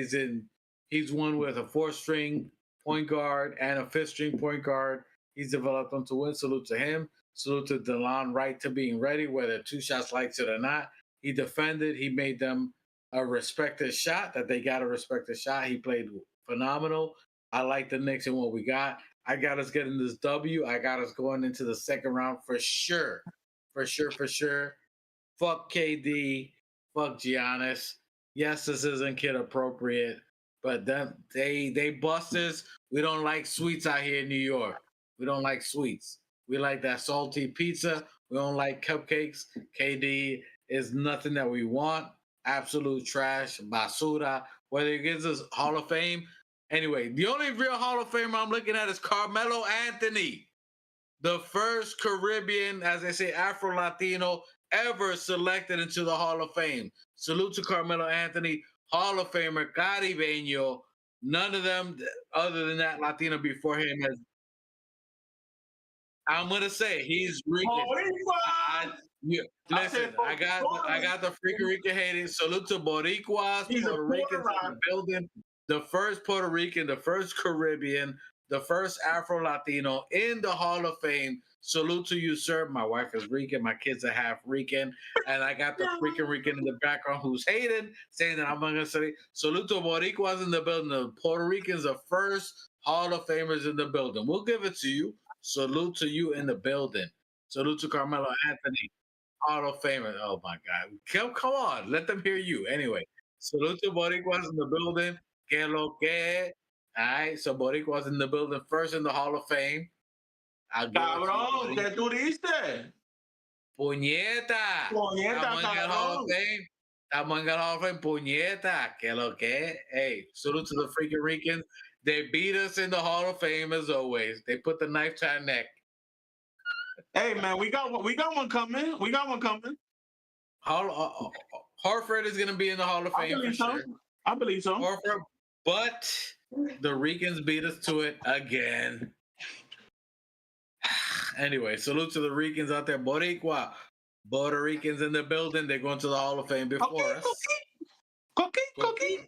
he's won with a 4th-string point guard and a 5th-string point guard. He's developed them to win. Salute to him. Salute to DeLon Wright to being ready, whether 2 shots likes it or not. He defended. He made them respect his shot, that they got to respect the shot. He played phenomenal. I like the Knicks and what we got. I got us getting this W. I got us going into the second round for sure. For sure. Fuck KD. Fuck Giannis. Yes, this isn't kid appropriate, but they busters. We don't like sweets out here in New York. We don't like sweets. We like that salty pizza. We don't like cupcakes. KD is nothing that we want. Absolute trash, basura. Whether he gives us Hall of Fame. Anyway, the only real Hall of Famer I'm looking at is Carmelo Anthony, the first Caribbean, as they say, Afro-Latino ever selected into the Hall of Fame. Salute to Carmelo Anthony, Hall of Famer, Caribeño. None of them, other than that Latino before him, has. I'm gonna say he's Rican. Listen, I got the freaking Rican hating. Salute to Boricuas, Puerto Ricans in the building. The first Puerto Rican, the first Caribbean, the first Afro-Latino in the Hall of Fame. Salute to you, sir. My wife is Rican. My kids are half Rican. And I got the freaking Rican in the background who's hating, saying that I'm going to say, salute to Boricuas in the building. The Puerto Ricans are first Hall of Famers in the building. We'll give it to you. Salute to you in the building. Salute to Carmelo Anthony, Hall of Famer. Oh, my God. Come on. Let them hear you. Anyway, salute to Boricuas in the building. Que lo que. All right, so Boricua's in the building first in the Hall of Fame. I'll give it to you, Cabrón, buddy. ¿qué tú dices? Puñeta. Puñeta, Estamos en el Hall of cabrón. Fame. Estamos en el Hall of Fame. Puñeta. Que lo que? Hey, salute to the freaking Ricans. They beat us in the Hall of Fame as always. They put the knife to our neck. Hey, man, we got one coming. We got one coming. Hartford is going to be in the Hall of I Fame for believe so. sure. I believe so. Hartford, but the Ricans beat us to it again. Anyway, salute to the Ricans out there. Boricua. Puerto Ricans in the building. They're going to the Hall of Fame before us. Cookie.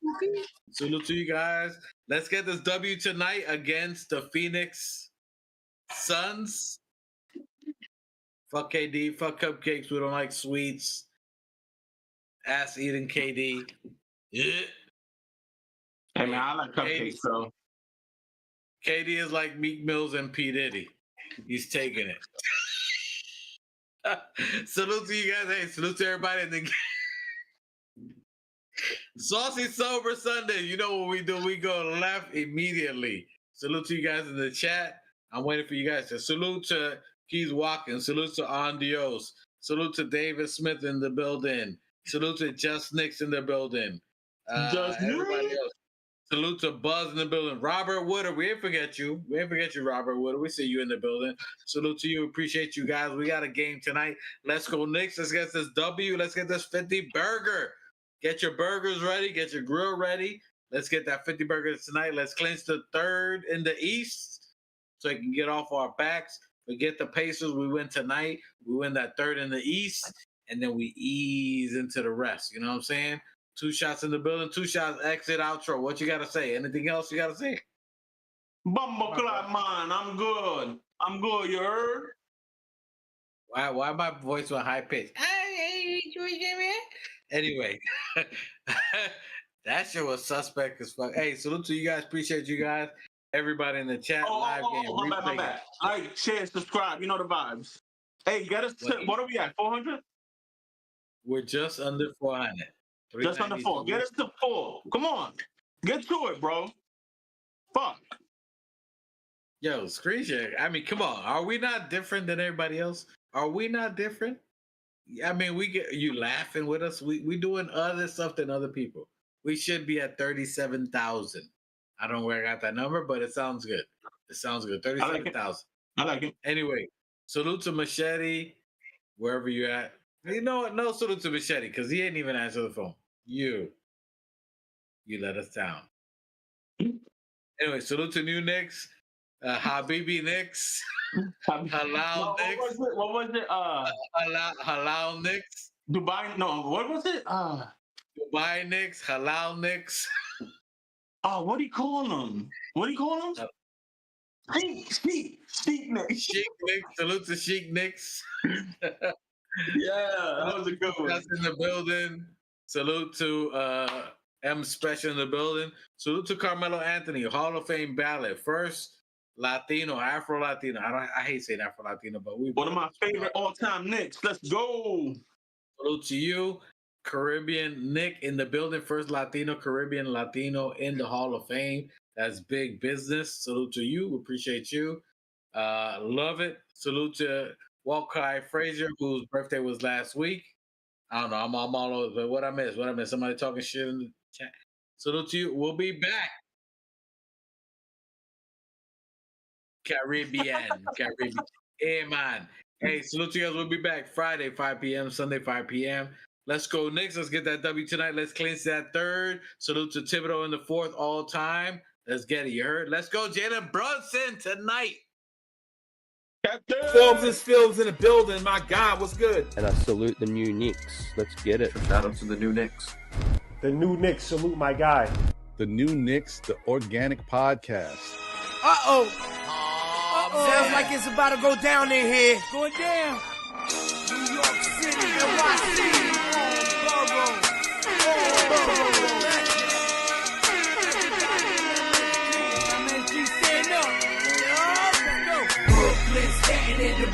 Salute to you guys. Let's get this W tonight against the Phoenix Suns. Fuck KD. Fuck cupcakes. We don't like sweets. Ass eating KD. Yeah. Hey, man, I like cupcakes, so. KD is like Meek Mills and P. Diddy. He's taking it. Salute to you guys. Hey, salute to everybody in the game. Saucy Sober Sunday. You know what we do? We go left immediately. Salute to you guys in the chat. I'm waiting for you guys to salute to Keys Watkins. Salute to On Dios. Salute to David Smith in the building. Salute to Just Knicks in the building. Everybody else. Salute to Buzz in the building. Robert Woodard, we ain't forget you. We ain't forget you, Robert Woodard. We see you in the building. Salute to you. Appreciate you guys. We got a game tonight. Let's go Knicks. Let's get this W. Let's get this 50 burger. Get your burgers ready. Get your grill ready. Let's get that 50 burgers tonight. Let's clinch the third in the East so I can get off our backs. We get the Pacers. We win tonight. We win that third in the East. And then we ease into the rest. You know what I'm saying? 2 shots in the building, 2 shots, exit, outro. What you got to say? Anything else you got to say? Bumbleclap, man. I'm good. I'm good, you heard? Why my voice went high pitched? Anyway, that shit was suspect as fuck. Hey, salute to you guys. Appreciate you guys. Everybody in the chat, live game. My bad. Like, share, subscribe. You know the vibes. Hey, get us to, what are we at, 400? We're just under 400. Just under 4. Get us to 4. Come on. Get to it, bro. Fuck. Yo, screen share. I mean, come on. Are we not different than everybody else? Are we not different? I mean, we get you laughing with us. We doing other stuff than other people. We should be at 37,000. I don't know where I got that number, but it sounds good. It sounds good. 37,000. I like it. Anyway, salute to Machete, wherever you're at. You know what? No salute to Machete, because he ain't even answer the phone. You let us down. Anyway, salute to New Knicks, Habibi Knicks, Halal Knicks. What was it? Halal Knicks. Dubai. No, what was it? Dubai Knicks, Halal Knicks. Oh, what do you call them? Sheik Knicks. Sheik Knicks. Salute to Sheik Knicks. Yeah, that was a good one. That's in the building. Salute to M Special in the building. Salute to Carmelo Anthony, Hall of Fame ballot. First Latino, Afro-Latino. I hate saying Afro-Latino, but one of my favorite all-time Knicks. Let's go. Salute to you, Caribbean Nick in the building. First Latino, Caribbean Latino in the Hall of Fame. That's big business. Salute to you. We appreciate you. Love it. Salute to Walkai Frazier, whose birthday was last week. I don't know. I'm all over. But what I missed? Somebody talking shit in the chat. Salute to you. We'll be back. Caribbean. Hey, man. Hey, salute to you guys. We'll be back Friday, 5 p.m., Sunday, 5 p.m. Let's go Knicks. Let's get that W tonight. Let's clinch that third. Salute to Thibodeau in the fourth all time. Let's get it. You heard? Let's go Jalen Brunson tonight. Films in the building. My God, what's good? And I salute the new Knicks. Let's get it. Shout out to the new Knicks. The new Knicks, salute my guy. The New Knicks, the organic podcast. Uh-oh. Sounds like it's about to go down in here. Going down. New York City, NYC, Brooklyn, Staten in the